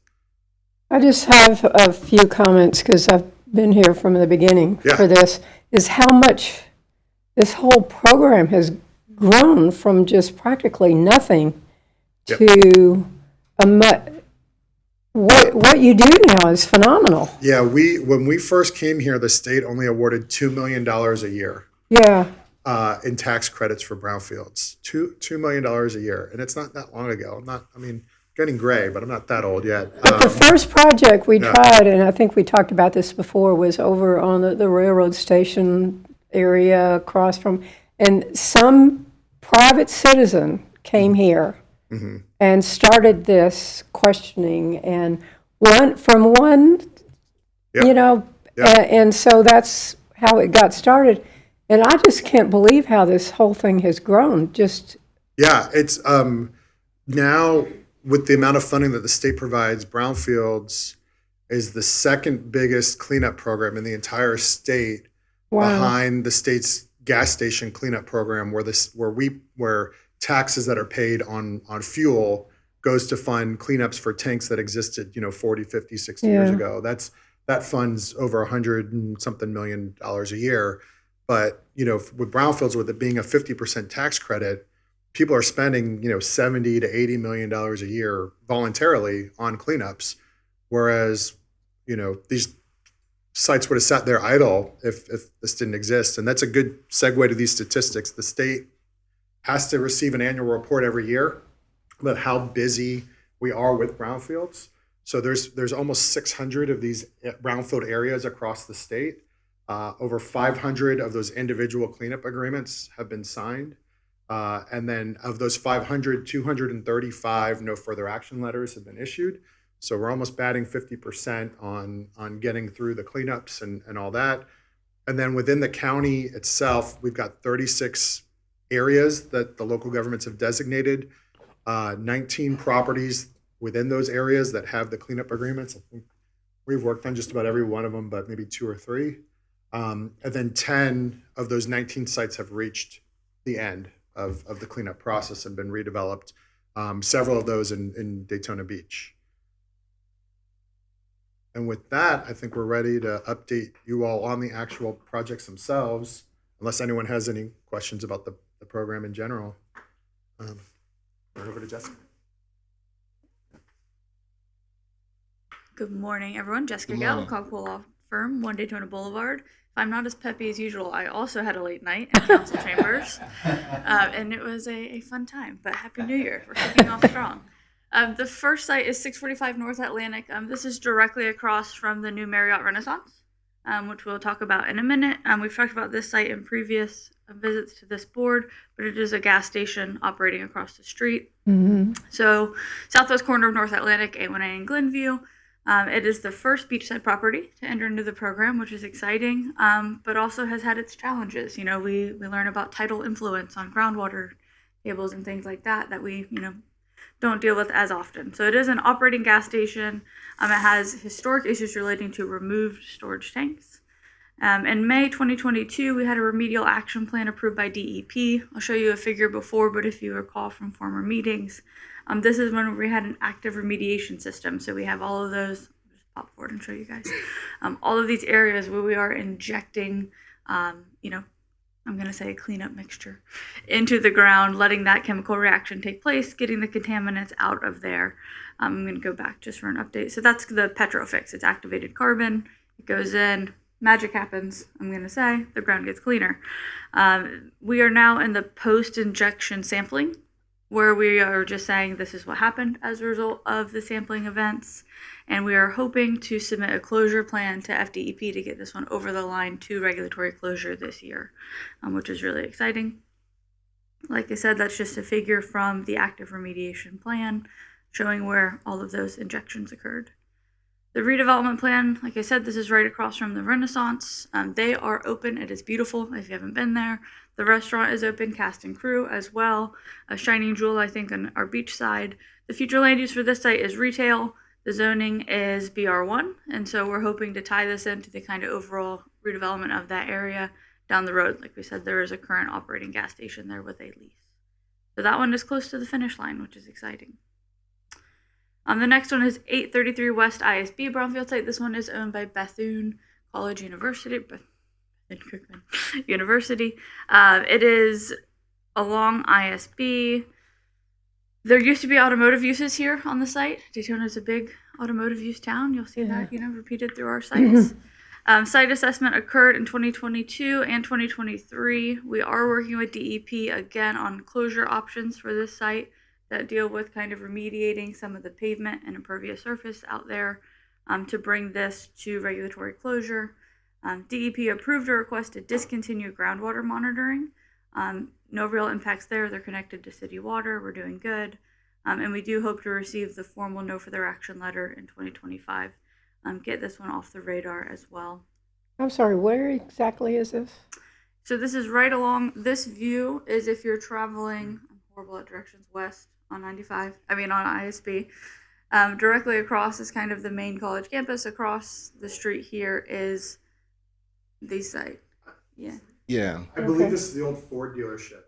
I just have a few comments because I've been here from the beginning for this, is how much this whole program has grown from just practically nothing to what you do now is phenomenal. Yeah, when we first came here, the state only awarded $2 million a year. Yeah. In tax credits for brownfields, $2 million a year, and it's not that long ago. Getting gray, but I'm not that old yet. But the first project we tried, and I think we talked about this before, was over on the railroad station area across from, and some private citizen came here and started this questioning and and so that's how it got started. And I just can't believe how this whole thing has grown. It's now with the amount of funding that the state provides, brownfields is the second biggest cleanup program in the entire state, behind the state's gas station cleanup program, where taxes that are paid on fuel goes to fund cleanups for tanks that existed 40, 50, 60 years ago. That funds over $100 and something million a year. But with brownfields, with it being a 50% tax credit, people are spending $70 to $80 million a year voluntarily on cleanups, whereas these sites would have sat there idle if this didn't exist. And that's a good segue to these statistics. The state has to receive an annual report every year about how busy we are with brownfields. So there's almost 600 of these brownfield areas across the state. Over 500 of those individual cleanup agreements have been signed. And then of those 500, 235 no further action letters have been issued. So we're almost batting 50% on getting through the cleanups and all that. And then within the county itself, we've got 36 areas that the local governments have designated, 19 properties within those areas that have the cleanup agreements. I think We've worked on just about every one of them, but maybe 2 or 3. And then 10 of those 19 sites have reached the end of the cleanup process and been redeveloped. Several of those in Daytona Beach. And with that, I think we're ready to update you all on the actual projects themselves, unless anyone has any questions about the program in general. Turn it over to Jessica. Good morning, everyone. Jessica Good Gell, morning. Cogwell Law Firm, 1 Daytona Boulevard. If I'm not as peppy as usual, I also had a late night in council chambers, and it was a fun time. But Happy New Year! We're kicking off strong. The first site is 645 North Atlantic. This is directly across from the new Marriott Renaissance, which we'll talk about in a minute. We've talked about this site in previous visits to this board, but it is a gas station operating across the street. So southwest corner of North Atlantic, A1A in Glenview. It is the first beachside property to enter into the program, which is exciting, but also has had its challenges. You know, we learn about tidal influence on groundwater tables and things like that we, don't deal with as often. So it is an operating gas station. It has historic issues relating to removed storage tanks. In May 2022, we had a remedial action plan approved by DEP. I'll show you a figure before, but if you recall from former meetings, this is when we had an active remediation system. So we have all of those, just pop forward and show you guys, all of these areas where we are injecting, I'm going to say a cleanup mixture into the ground, letting that chemical reaction take place, getting the contaminants out of there. I'm going to go back just for an update. So that's the Petrofix. It's activated carbon. It goes in. Magic happens, I'm going to say. The ground gets cleaner. We are now in the post-injection sampling, where we are just saying this is what happened as a result of the sampling events. And we are hoping to submit a closure plan to FDEP to get this one over the line to regulatory closure this year, which is really exciting. Like I said, that's just a figure from the active remediation plan showing where all of those injections occurred. The redevelopment plan, like I said, this is right across from the Renaissance. They are open. It is beautiful if you haven't been there. The restaurant is open, cast and crew as well. A shining jewel, I think, on our beach side. The future land use for this site is retail. The zoning is BR1, and so we're hoping to tie this into the kind of overall redevelopment of that area down the road. Like we said, there is a current operating gas station there with a lease. So that one is close to the finish line, which is exciting. The next one is 833 West ISB Brownfield site. This one is owned by Bethune College University. Bethune-Cookman University. It is along ISB. There used to be automotive uses here on the site. Daytona is a big automotive use town. You'll see that, repeated through our sites. Site assessment occurred in 2022 and 2023. We are working with DEP again on closure options for this site that deal with kind of remediating some of the pavement and impervious surface out there to bring this to regulatory closure. DEP approved a request to discontinue groundwater monitoring. No real impacts there. They're connected to city water. We're doing good. And we do hope to receive the formal no further action letter in 2025. Get this one off the radar as well. I'm sorry, where exactly is this? So this is right along, this view is if you're traveling, I'm horrible at directions, west on on ISB. Directly across is kind of the main college campus. Across the street here is the site. Yeah. I believe this is the old Ford dealership.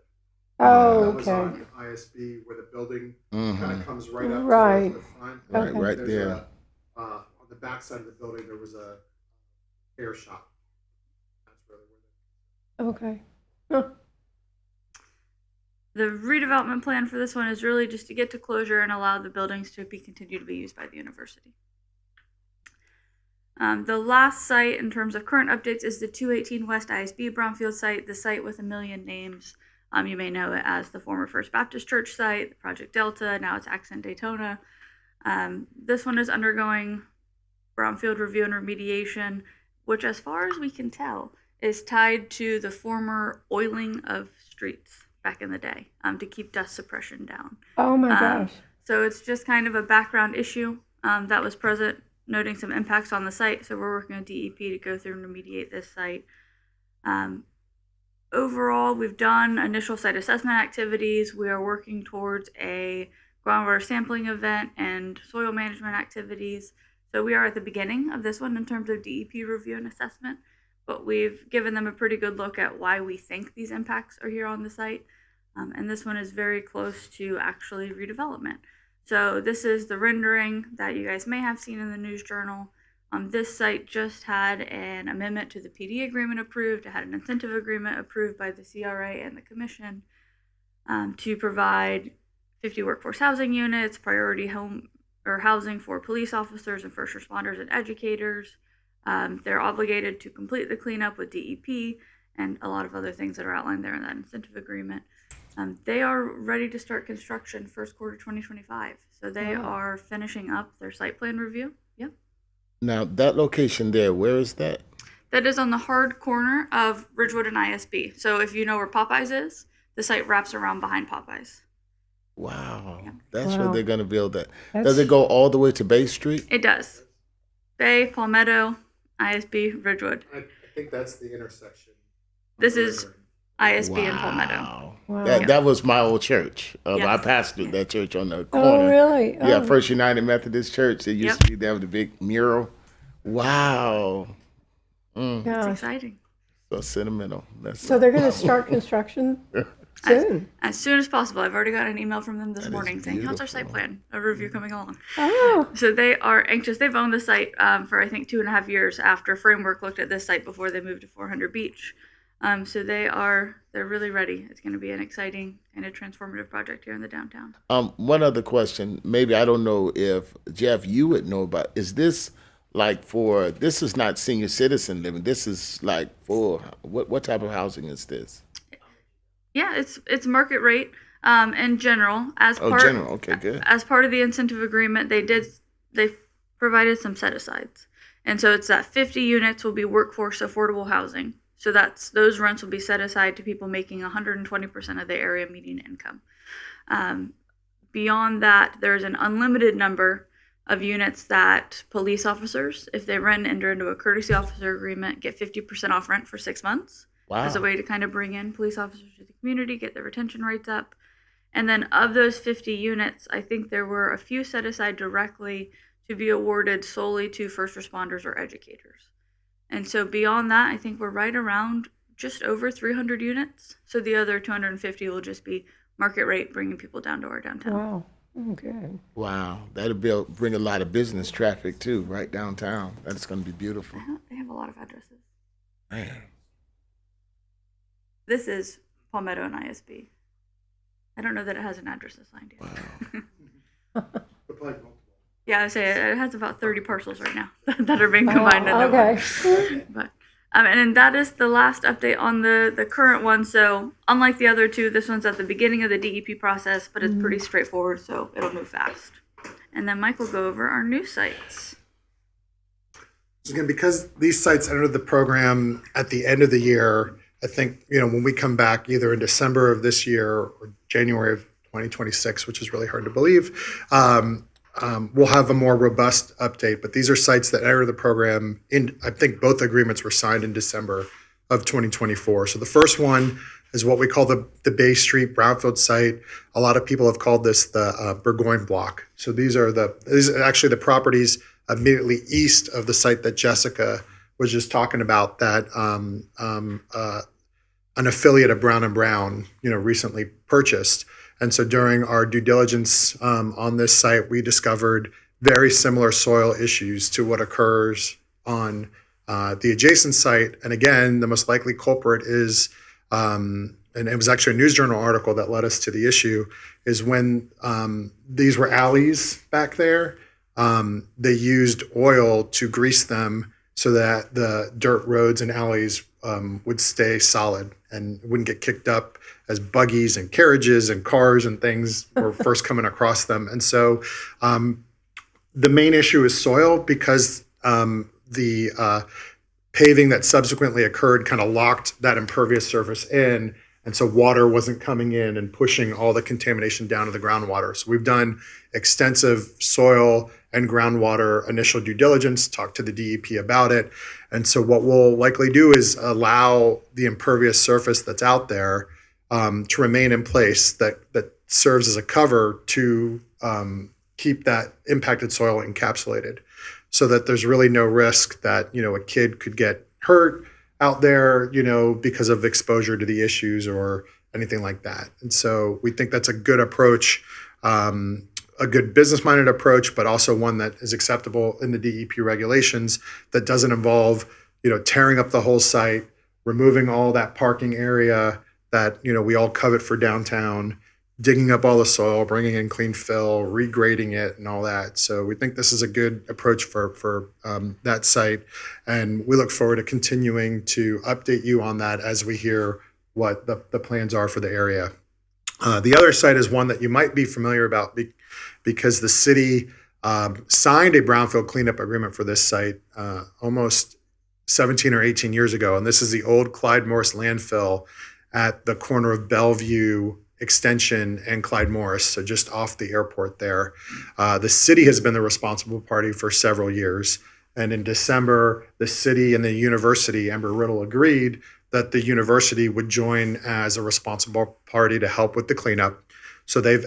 Oh, That was okay. on ISB where the building kind of comes right up Right. towards the front. Right, right There's there. on the back side of the building, there was a hair shop. That's really where Okay. Huh. The redevelopment plan for this one is really just to get to closure and allow the buildings to continue to be used by the university. The last site in terms of current updates is the 218 West ISB Brownfield site, the site with a million names. You may know it as the former First Baptist Church site, Project Delta, now it's Accent Daytona. This one is undergoing brownfield review and remediation, which as far as we can tell is tied to the former oiling of streets back in the day to keep dust suppression down. Oh my gosh. So it's just kind of a background issue that was present, noting some impacts on the site. So we're working with DEP to go through and remediate this site. Overall, we've done initial site assessment activities. We are working towards a groundwater sampling event and soil management activities. So we are at the beginning of this one in terms of DEP review and assessment, but we've given them a pretty good look at why we think these impacts are here on the site. And this one is very close to actually redevelopment. So this is the rendering that you guys may have seen in the News Journal. This site just had an amendment to the PD agreement approved. It had an incentive agreement approved by the CRA and the commission to provide 50 workforce housing units, priority home or housing for police officers and first responders and educators. They're obligated to complete the cleanup with DEP and a lot of other things that are outlined there in that incentive agreement. They are ready to start construction first quarter 2025. So they are finishing up their site plan review. Yep. Now, that location there, where is that? That is on the hard corner of Ridgewood and ISB. So if you know where Popeyes is, the site wraps around behind Popeyes. Wow. That's Wow. where they're going to build that. That's- Does it go all the way to Bay Street? It does. Bay, Palmetto, ISB, Ridgewood. I think that's the intersection. This is ISB and Palmetto. Wow. Wow. That was my old church. I Yes. pastored that church on the Oh, corner. really? Yeah, Oh. First United Methodist Church. It used Yep. to be there with the big mural. Wow. It's Gosh. exciting. So sentimental. That's So they're going to start construction soon? As soon as possible. I've already got an email from them this That is morning saying, how's our site beautiful. plan? A review coming along. Oh, So they are anxious. They've owned the site for, I think, 2.5 years after Framework looked at this site before they moved to 400 Beach. So they're really ready. It's going to be an exciting and a transformative project here in the downtown. One other question. Maybe I don't know if Jeff, you would know about. Is this like for? This is not senior citizen living. This is like for what type of housing is this? Yeah, it's market rate in general. Oh, general. Okay, good. As part of the incentive agreement, they provided some set asides, and so it's that 50 units will be workforce affordable housing. So those rents will be set aside to people making 120% of the area median income. Beyond that, there's an unlimited number of units that police officers, if they enter into a courtesy officer agreement, get 50% off rent for 6 months. Wow. As a way to kind of bring in police officers to the community, get the retention rates up. And then of those 50 units, I think there were a few set aside directly to be awarded solely to first responders or educators. And so beyond that, I think we're right around just over 300 units. So the other 250 will just be market rate, bringing people down to our downtown. wow. Oh, good. Wow, that'll bring a lot of business traffic too, right downtown. That's going to be beautiful. They have a lot of addresses. Man. This is Palmetto and ISB. I don't know that it has an address assigned yet. Yeah, I say it has about 30 parcels right now that are being combined into one. Okay. But and that is the last update on the current one. So unlike the other two, this one's at the beginning of the DEP process, but it's pretty straightforward, so it'll move fast. And then Mike will go over our new sites. So again, because these sites entered the program at the end of the year, I think, when we come back either in December of this year or January of 2026, which is really hard to believe, we'll have a more robust update. But these are sites that entered the program I think both agreements were signed in December of 2024. So the first one is what we call the Bay Street Brownfield site. A lot of people have called this the Burgoyne Block. So these are actually the properties immediately east of the site that Jessica was just talking about, that an affiliate of Brown & Brown, recently purchased. And so during our due diligence on this site, we discovered very similar soil issues to what occurs on the adjacent site. And again, the most likely culprit is, and it was actually a News Journal article that led us to the issue, is when these were alleys back there, they used oil to grease them so that the dirt roads and alleys would stay solid and wouldn't get kicked up as buggies and carriages and cars and things were first coming across them. And so the main issue is soil, because the paving that subsequently occurred kind of locked that impervious surface in. And so water wasn't coming in and pushing all the contamination down to the groundwater. So we've done extensive soil and groundwater initial due diligence, talked to the DEP about it. And so what we'll likely do is allow the impervious surface that's out there to remain in place, that serves as a cover to keep that impacted soil encapsulated. so that there's really no risk that, a kid could get hurt out there, because of exposure to the issues or anything like that. And so we think that's a good approach, a good business-minded approach, but also one that is acceptable in the DEP regulations that doesn't involve, tearing up the whole site, removing all that parking area that, we all covet for downtown, digging up all the soil, bringing in clean fill, regrading it and all that. So we think this is a good approach for that site. And we look forward to continuing to update you on that as we hear what the plans are for the area. The other site is one that you might be familiar about because the city signed a brownfield cleanup agreement for this site almost 17 or 18 years ago. And this is the old Clyde Morris landfill at the corner of Bellevue Extension and Clyde Morris, so just off the airport there. The city has been the responsible party for several years. And in December, the city and the university, Embry-Riddle, agreed that the university would join as a responsible party to help with the cleanup. So they've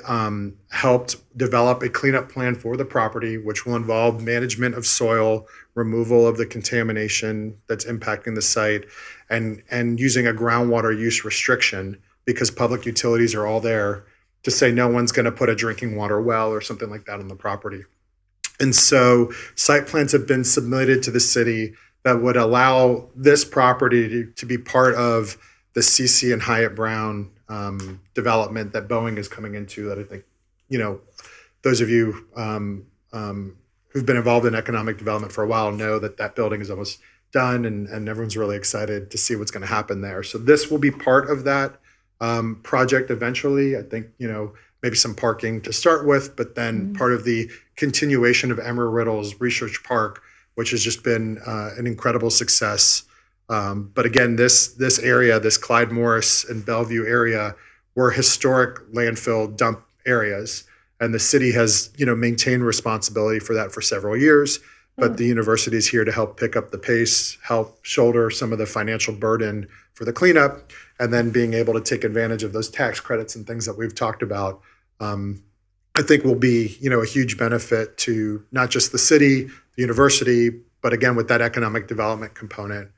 helped develop a cleanup plan for the property, which will involve management of soil, removal of the contamination that's impacting the site, and using a groundwater use restriction, because public utilities are all there to say no one's going to put a drinking water well or something like that on the property. And so site plans have been submitted to the city that would allow this property to be part of the CC and Hyatt Brown development that Boeing is coming into, that I think, those of you who've been involved in economic development for a while know that building is almost done, and everyone's really excited to see what's going to happen there. So this will be part of that project eventually. I think, maybe some parking to start with, but then part of the continuation of Embry-Riddle's Research Park, which has just been an incredible success. But again, this area, this Clyde Morris and Bellevue area, were historic landfill dump areas. And the city has, maintained responsibility for that for several years. But the university is here to help pick up the pace, help shoulder some of the financial burden for the cleanup, and then being able to take advantage of those tax credits and things that we've talked about, I think will be, a huge benefit to not just the city, the university, but again, with that economic development component,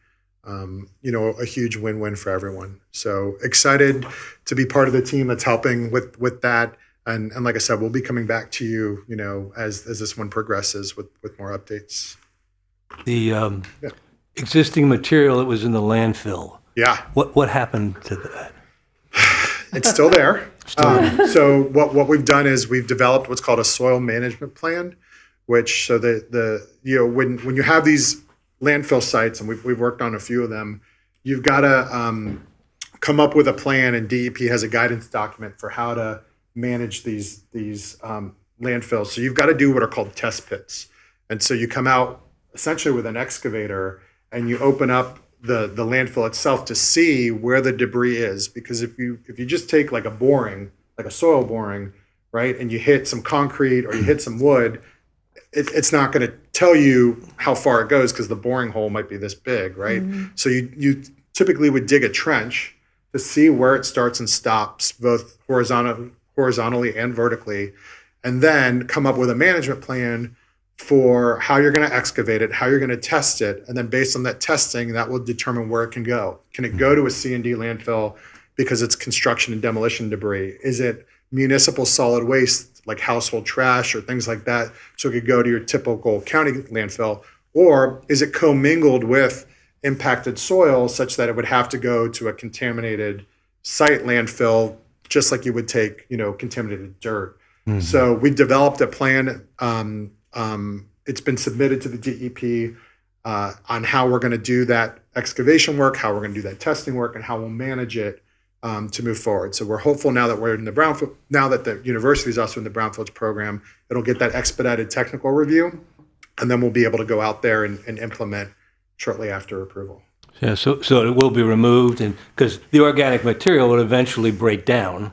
a huge win-win for everyone. So excited to be part of the team that's helping with that. And like I said, we'll be coming back to you, as this one progresses with more updates. The existing material that was in the landfill, Yeah, what happened to that? it's still there. So what we've done is we've developed what's called a soil management plan, which so when you have these landfill sites, and we've worked on a few of them, you've got to come up with a plan, and DEP has a guidance document for how to manage these landfills. So you've got to do what are called test pits. And so you come out essentially with an excavator and you open up the landfill itself to see where the debris is. Because if you just take like a soil boring, right, and you hit some concrete or you hit some wood, it's not going to tell you how far it goes because the boring hole might be this big, right? Mm-hmm. So you typically would dig a trench to see where it starts and stops, both horizontally and vertically, and then come up with a management plan for how you're going to excavate it, how you're going to test it, and then based on that testing, that will determine where it can go. Can it go to a C&D landfill because it's construction and demolition debris? Is it municipal solid waste like household trash or things like that, so it could go to your typical county landfill? Or is it commingled with impacted soil such that it would have to go to a contaminated site landfill, just like you would take, contaminated dirt? Mm-hmm. So we developed a plan. It's been submitted to the DEP on how we're going to do that excavation work, how we're going to do that testing work, and how we'll manage it to move forward. So we're hopeful now that we're in the brownfield, now that the university is also in the brownfields program, it'll get that expedited technical review, and then we'll be able to go out there and implement shortly after approval. Yeah, so it will be removed, and because the organic material will eventually break down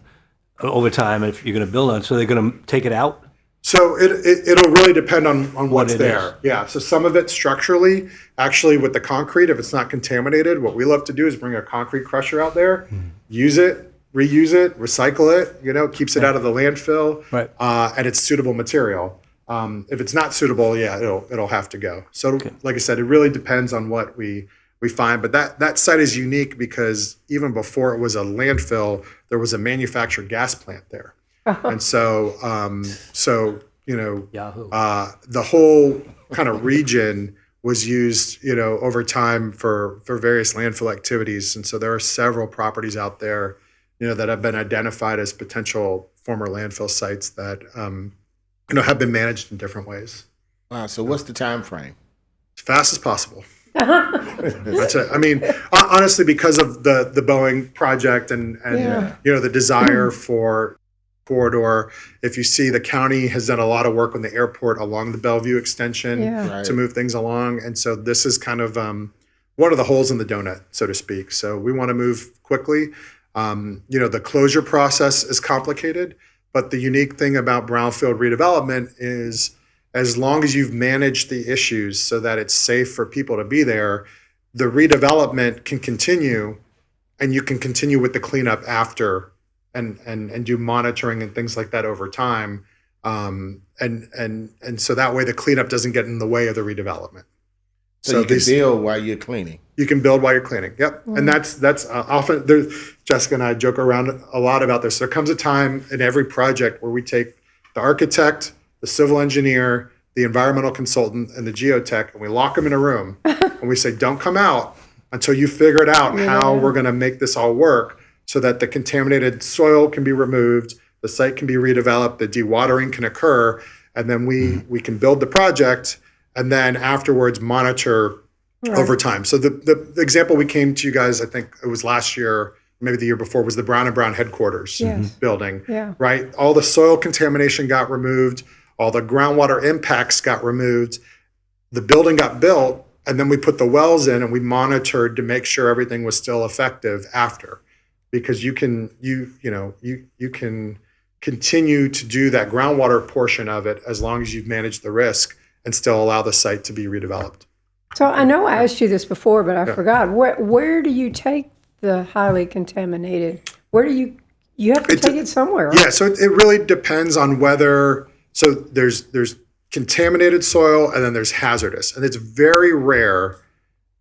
over time if you're going to build on it, so they're going to take it out? So it'll really depend on what's it there. is. Yeah, so some of it structurally, actually with the concrete, if it's not contaminated, what we love to do is bring a concrete crusher out there, use it, reuse it, recycle it, keeps it out of the landfill, Right. And it's suitable material. If it's not suitable, yeah, it'll have to go. So, like I said, it really depends on what we find. But that site is unique because even before it was a landfill, there was a manufactured gas plant there, and so Yahoo. the whole kind of region was used, over time for various landfill activities. And so there are several properties out there, that have been identified as potential former landfill sites that, have been managed in different ways. Wow. So what's the time frame? As fast as possible. That's it. I mean, honestly, because of the Boeing project and the desire for corridor. If you see, the county has done a lot of work on the airport along the Bellevue extension Yeah. to move things along. And so this is kind of one of the holes in the donut, so to speak. So we want to move quickly. The closure process is complicated, but the unique thing about brownfield redevelopment is as long as you've managed the issues so that it's safe for people to be there, the redevelopment can continue and you can continue with the cleanup after and do monitoring and things like that over time. And so that way the cleanup doesn't get in the way of the redevelopment. So you can build while you're cleaning. You can build while you're cleaning. Yep. And that's often there. Jessica and I joke around a lot about this. There comes a time in every project where we take the architect, the civil engineer, the environmental consultant, and the geotech, and we lock them in a room and we say, don't come out until you figured out how we're going to make this all work so that the contaminated soil can be removed, the site can be redeveloped, the dewatering can occur, and then we can build the project and then afterwards monitor over time. So the example we came to you guys, I think it was last year, maybe the year before, was the Brown & Brown headquarters building, right? All the soil contamination got removed, all the groundwater impacts got removed, the building got built, and then we put the wells in and we monitored to make sure everything was still effective after. Because you can continue to do that groundwater portion of it as long as you've managed the risk and still allow the site to be redeveloped. So I know I asked you this before, but I forgot. Where do you take the highly contaminated? Where do you have to take it somewhere? Right? Yeah, so it really depends on whether, so there's contaminated soil and then there's hazardous. And it's very rare,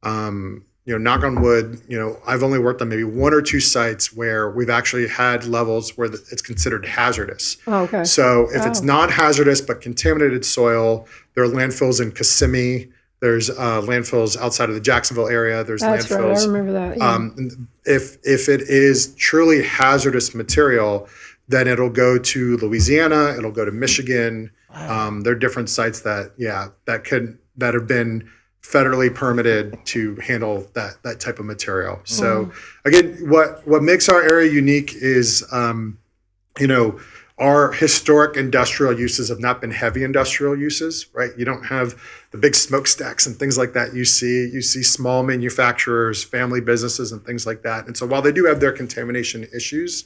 knock on wood, I've only worked on maybe one or two sites where we've actually had levels where it's considered hazardous. Oh, okay. So if it's not hazardous but contaminated soil, there are landfills in Kissimmee. There's landfills outside of the Jacksonville area. There's That's landfills. right. I remember that. Yeah. If it is truly hazardous material, then it'll go to Louisiana. It'll go to Michigan. Wow. There are different sites that have been federally permitted to handle that type of material. So again, what makes our area unique is, our historic industrial uses have not been heavy industrial uses, right? You don't have the big smokestacks and things like that you see small manufacturers, family businesses and things like that. And so while they do have their contamination issues,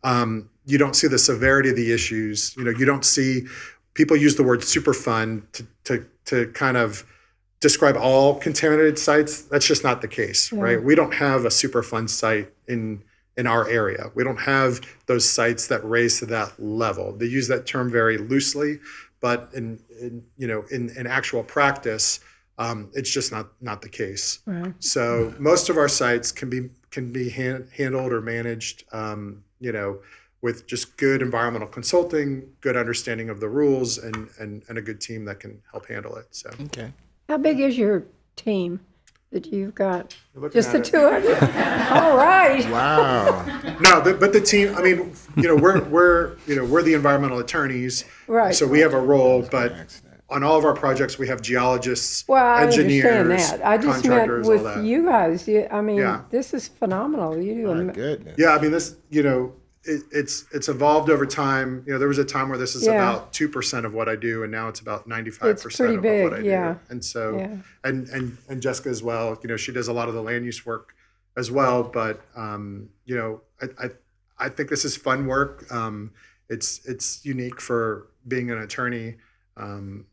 you don't see the severity of the issues. You don't see, people use the word Superfund to kind of describe all contaminated sites. That's just not the case, right? We don't have a Superfund site in our area. We don't have those sites that raise to that level. They use that term very loosely, but in actual practice, it's just not the case. Right. So most of our sites can be handled or managed, with just good environmental consulting, good understanding of the rules, and a good team that can help handle it. So Okay. How big is your team that you've got? Just the two of you? All right. Wow. No, but the team. I mean, we're the environmental attorneys, Right. So we have a role, but on all of our projects, we have geologists, Well, I engineers, understand that. I just meant contractors, all with that. you guys. Yeah. This is phenomenal. You do. My goodness. Yeah, I mean, this, it's evolved over time. There was a time where this is about 2% of what I do, and now it's about 95% It's pretty of big, what I do. yeah. And so, Yeah. and Jessica as well. She does a lot of the land use work as well. But I think this is fun work. It's unique for being an attorney.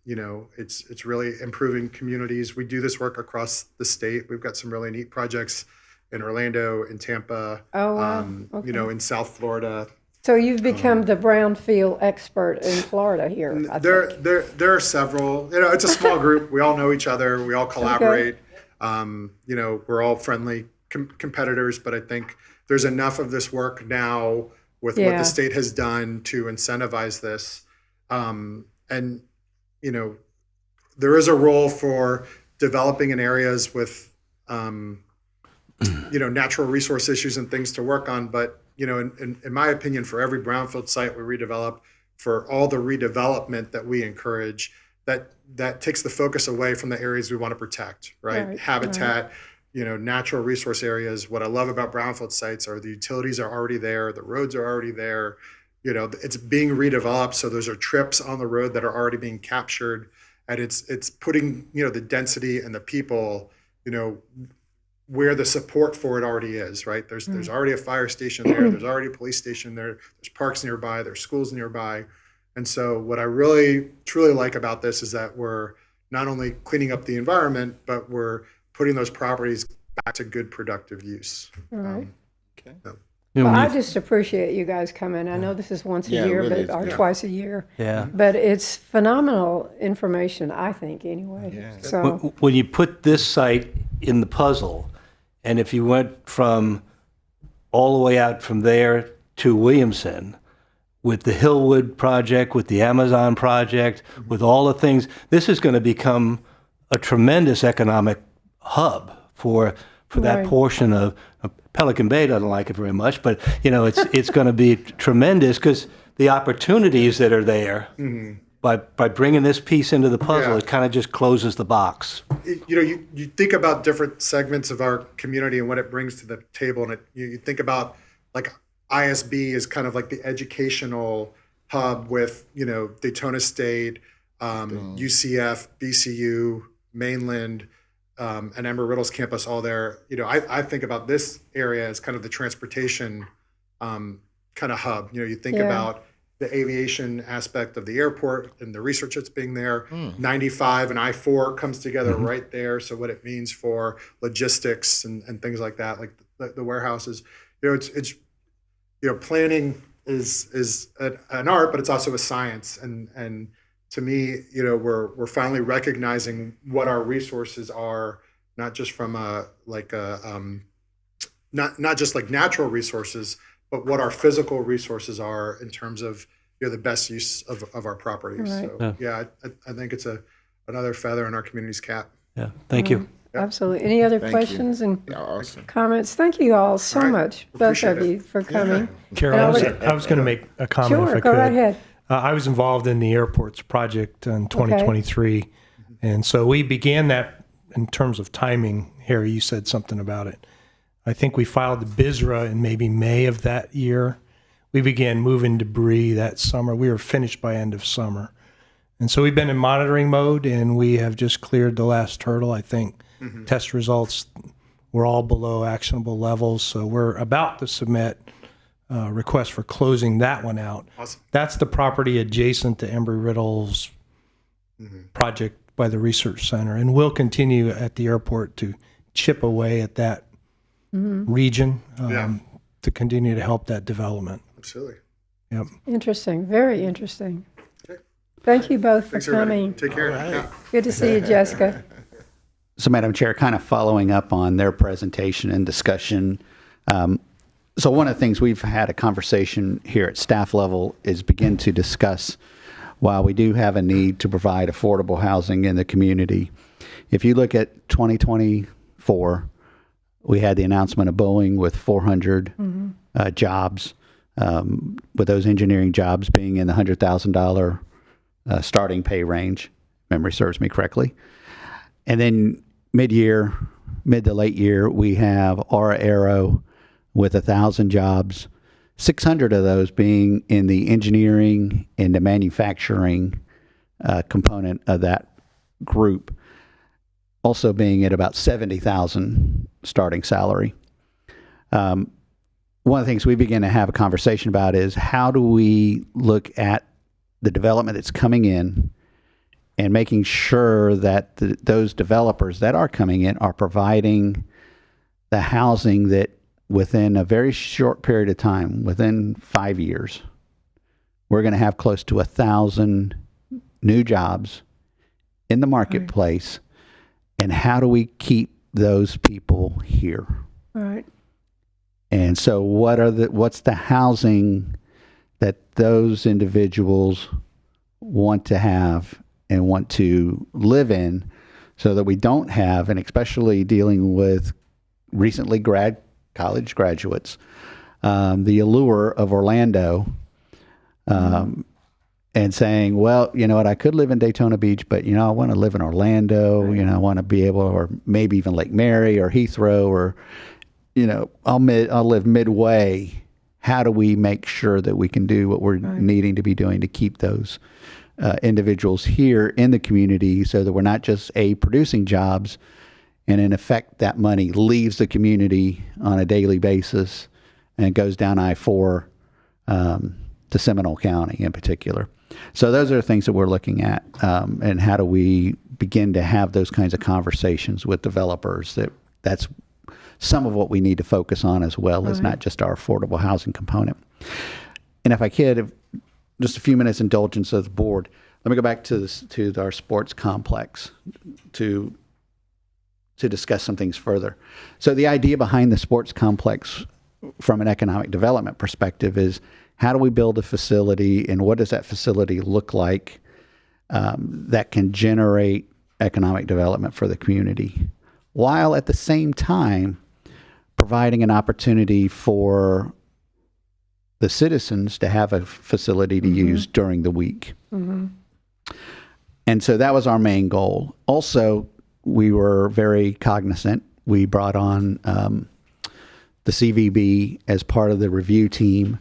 It's really improving communities. We do this work across the state. We've got some really neat projects in Orlando, in Tampa, Oh, wow. Okay. in South Florida, So you've become the brownfield expert in Florida here, I think. There are several. It's a small group. We all know each other. We all collaborate. We're all friendly competitors, but I think there's enough of this work now with what Yeah. the state has done to incentivize this. There is a role for developing in areas with, natural resource issues and things to work on. But, in my opinion, for every brownfield site we redevelop, for all the redevelopment that we encourage, that takes the focus away from the areas we want to protect, right? Right, Habitat, natural resource areas. What I love about brownfield sites are the utilities are already there, the roads are already there. It's being redeveloped, so those are trips on the road that are already being captured, and it's putting the density and the people where the support for it already is, right? There's already a fire station there, there's already a police station there, there's parks nearby, there's schools nearby. And so what I really truly like about this is that we're not only cleaning up the environment, but we're putting those properties back to good productive use. Right. So- You know, Well, when I you- just appreciate you guys coming. I know this is once Yeah, a it year, really but or is. twice a year. Yeah. But it's phenomenal information, I think, anyway. So, When you put this site in the puzzle, and if you went from all the way out from there to Williamson, with the Hillwood project, with the Amazon project, with all the things, this is going to become a tremendous economic hub for that Right. portion of Pelican Bay. Doesn't like it very much, but it's going to be tremendous because the opportunities that are there by bringing this piece into the puzzle, Yeah. it kind of just closes the box. You think about different segments of our community and what it brings to the table, and you think about like ISB is kind of like the educational hub with Daytona State, UCF, BCU, Mainland, and Embry-Riddle's campus all there. I think about this area as kind of the transportation kind of hub. You think Yeah. about the aviation aspect of the airport and the research that's being there. 95 and I-4 comes together right there. So what it means for logistics and things like that, like the warehouses, it's planning is an art, but it's also a science. And to me, we're finally recognizing what our resources are, not just from not just like natural resources, but what our physical resources are in terms of the best use of our properties. Right. So I think it's another feather in our community's cap. Yeah, thank you. absolutely. Any other Thank you. questions and Yeah, awesome. comments? Thank you all so All right. much, both Appreciate of it. you, for coming. Carol, And I was going to make a comment if Sure, I go could. right ahead. I was involved in the airports project in 2023. And so we began that in terms of timing. Harry, you said something about it. I think we filed the BISRA in maybe May of that year. We began moving debris that summer. We were finished by end of summer. And so we've been in monitoring mode, and we have just cleared the last hurdle. I think test results were all below actionable levels. So we're about to submit request for closing that one out. Awesome. That's the property adjacent to Embry-Riddle's project by the research center. And we'll continue at the airport to chip away at that region Yeah. to continue to help that development. Absolutely. Yep. Interesting, very interesting. Okay. Thank you both for Thanks, everybody. coming. Take care. Yeah. Good to see you, Jessica. So, Madam Chair, kind of following up on their presentation and discussion. So one of the things we've had a conversation here at staff level is begin to discuss, while we do have a need to provide affordable housing in the community, if you look at 2024, we had the announcement of Boeing with 400 jobs, with those engineering jobs being in the $100,000 starting pay range, if memory serves me correctly. And then mid to late year, we have Aura Aero with 1,000 jobs, 600 of those being in the engineering and the manufacturing component of that group, also being at about 70,000 starting salary. One of the things we begin to have a conversation about is how do we look at the development that's coming in and making sure that those developers that are coming in are providing the housing that within a very short period of time, within 5 years, we're going to have close to 1,000 new jobs in the marketplace. And how do we keep those people here? Right. And so what's the housing that those individuals want to have and want to live in, so that we don't have, and especially dealing with recently college graduates, the allure of Orlando, and saying, well, you know what, I could live in Daytona Beach, but, you know, I want to live in Orlando, you know, I want to be able, or maybe even Lake Mary or Heathrow, or, you know, I'll live midway. How do we make sure that we can do what we're needing to be doing to keep those individuals here in the community, so that we're not just producing jobs, and in effect that money leaves the community on a daily basis and goes down I-4 to Seminole County in particular. So those are the things that we're looking at, and how do we begin to have those kinds of conversations with developers. That's some of what we need to focus on, as well as not just our affordable housing component. And if I could, just a few minutes indulgence of the board, let me go back to our sports complex to discuss some things further. So the idea behind the sports complex from an economic development perspective is, how do we build a facility, and what does that facility look like that can generate economic development for the community, while at the same time providing an opportunity for the citizens to have a facility to use during the week. And so that was our main goal. Also, we were very cognizant. We brought on the CVB as part of the review team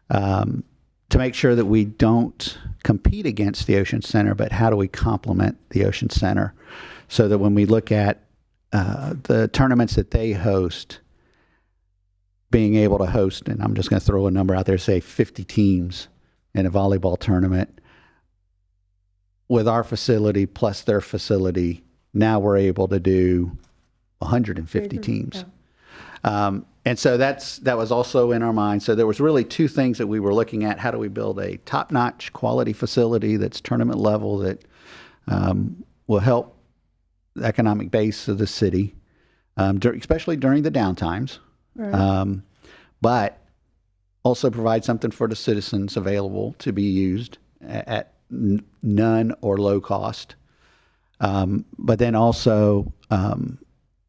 to make sure that we don't compete against the Ocean Center, but how do we complement the Ocean Center, so that when we look at the tournaments that they host, being able to host, and I'm just going to throw a number out there, say 50 teams in a volleyball tournament, with our facility plus their facility, now we're able to do 150 teams. And so that was also in our mind. So there was really two things that we were looking at. How do we build a top-notch quality facility that's tournament level, that will help the economic base of the city, especially during the downtimes, but also provide something for the citizens available to be used at none or low cost, but then also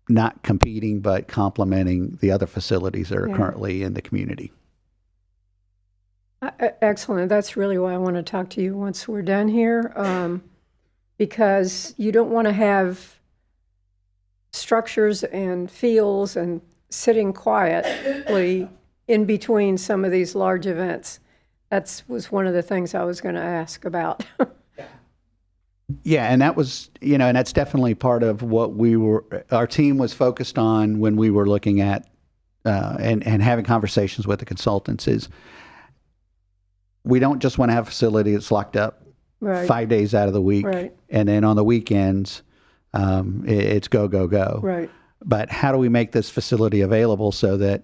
not competing, but complementing the other facilities that are currently in the community. Excellent. That's really why I want to talk to you once we're done here, because you don't want to have structures and fields and sitting quietly in between some of these large events. That was one of the things I was going to ask about. Yeah, and that was, and that's definitely part of what our team was focused on when we were looking at and having conversations with the consultants, is we don't just want to have a facility that's locked up 5 days out of the week, and then on the weekends, it's go, go, go. Right. But how do we make this facility available so that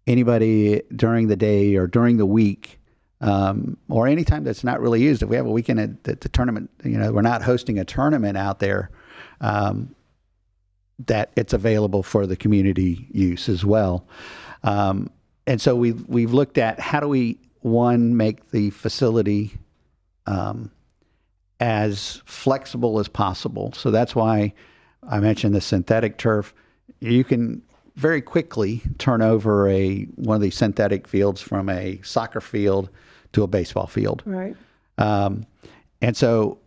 anybody during the day or during the week, or any time that's not really used, if we have a weekend at the tournament, we're not hosting a tournament out there, that it's available for the community use as well. And so we've looked at how do we, one, make the facility as flexible as possible. So that's why I mentioned the synthetic turf. You can very quickly turn over one of these synthetic fields from a soccer field to a baseball field. Right. And so,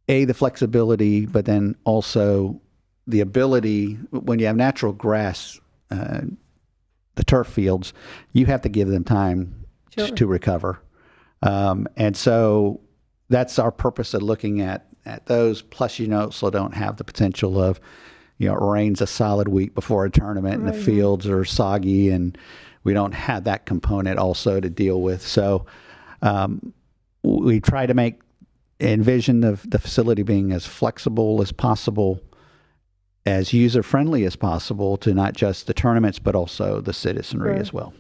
the flexibility, but then also the ability, when you have natural grass, the turf fields, you have to give them time to recover. And so that's our purpose of looking at those. Plus, also don't have the potential of, it rains a solid week before a tournament and the fields are soggy, and we don't have that component also to deal with. So we try to envision the facility being as flexible as possible, as user-friendly as possible to not just the tournaments, but also the citizenry as well.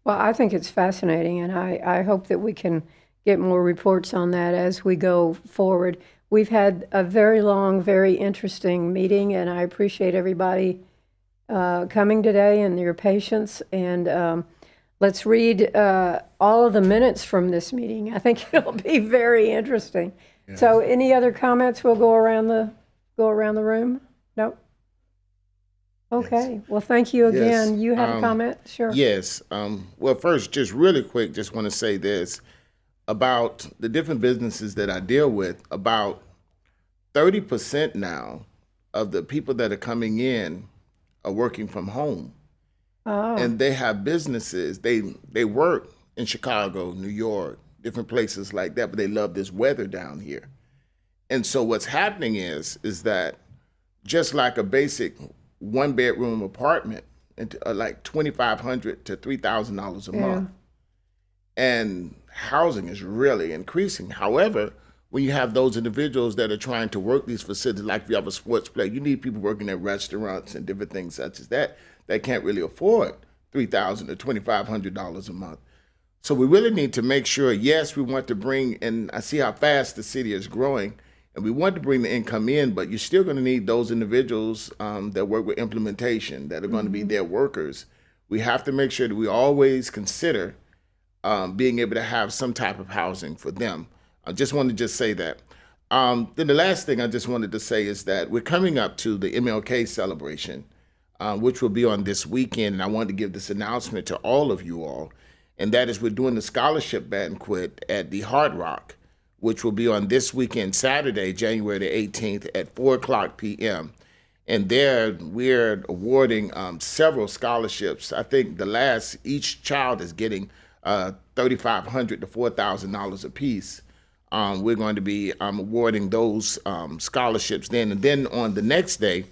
Well, I think it's fascinating, and I hope that we can get more reports on that as we go forward. We've had a very long, very interesting meeting, and I appreciate everybody coming today and your patience. And let's read all of the minutes from this meeting. I think it'll be very interesting. Yes. So, any other comments? We'll go around the room. No. Okay. Yes. Well, thank you again. Yes. You had a comment? Sure. Yes. Well, first, just really quick, just want to say this about the different businesses that I deal with. About 30% now of the people that are coming in are working from home. Oh. And they have businesses. They work in Chicago, New York, different places like that, but they love this weather down here. And so what's happening is that just like a basic one-bedroom apartment, like $2,500 to $3,000 a month. And housing is really increasing. However, when you have those individuals that are trying to work these facilities, like if you have a sports play, you need people working at restaurants and different things such as that can't really afford $3,000 to $2,500 a month. So we really need to make sure, yes, we want to bring, and I see how fast the city is growing, and we want to bring the income in, but you're still going to need those individuals that work with implementation, that are going to be their workers. We have to make sure that we always consider being able to have some type of housing for them. I just wanted to say that. Then the last thing I just wanted to say is that we're coming up to the MLK celebration, which will be on this weekend, and I wanted to give this announcement to all of you all, and that is we're doing the scholarship banquet at the Hard Rock, which will be on this weekend, Saturday, January the 18th at 4:00 p.m. And there we're awarding several scholarships. I think each child is getting $3,500 to $4,000 apiece. We're going to be awarding those scholarships then. And then on the next day,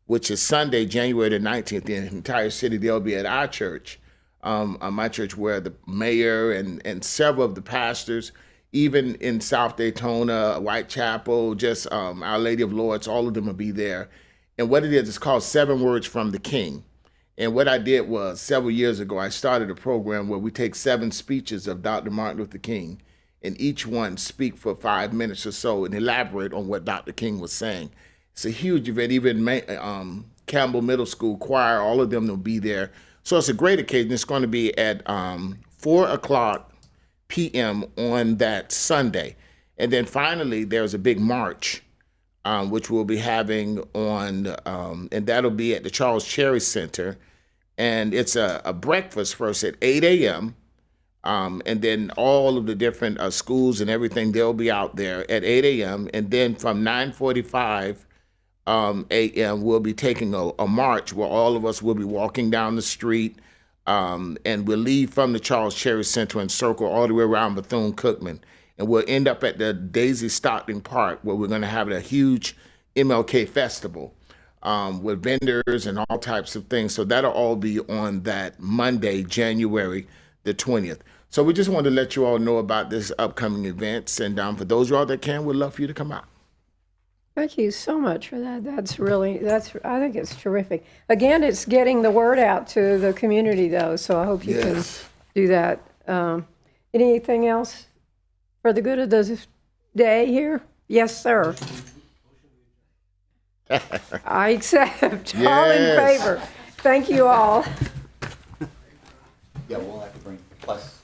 which is Sunday, January the 19th, the entire city, they'll be at our church, my church, where the mayor and several of the pastors, even in South Daytona, Whitechapel, just Our Lady of Lords, all of them will be there. And what it is, it's called 7 Words from the King. And what I did was, several years ago, I started a program where we take 7 speeches of Dr. Martin Luther King, and each one speak for 5 minutes or so and elaborate on what Dr. King was saying. It's a huge event. Even Campbell Middle School Choir, all of them will be there. So it's a great occasion. It's going to be at 4:00 p.m. on that Sunday. And then finally, there's a big march, which we'll be having on, and that'll be at the Charles Cherry Center. And it's a breakfast first at 8 a.m., and then all of the different schools and everything, they'll be out there at 8 a.m. And then from 9:45 a.m., we'll be taking a march where all of us will be walking down the street, and we'll leave from the Charles Cherry Center and circle all the way around Bethune-Cookman. And we'll end up at the Daisy Stockton Park, where we're going to have a huge MLK festival with vendors and all types of things. So that'll all be on that Monday, January the 20th. So we just wanted to let you all know about this upcoming events. And for those of y'all that can, we'd love for you to come out. Thank you so much for that. I think it's terrific. Again, it's getting the word out to the community, though, so I hope you can do that. Anything else for the good of the day here? Yes, sir. I accept. Yes. All in favor. Thank you all. Yeah, we'll have to bring plus.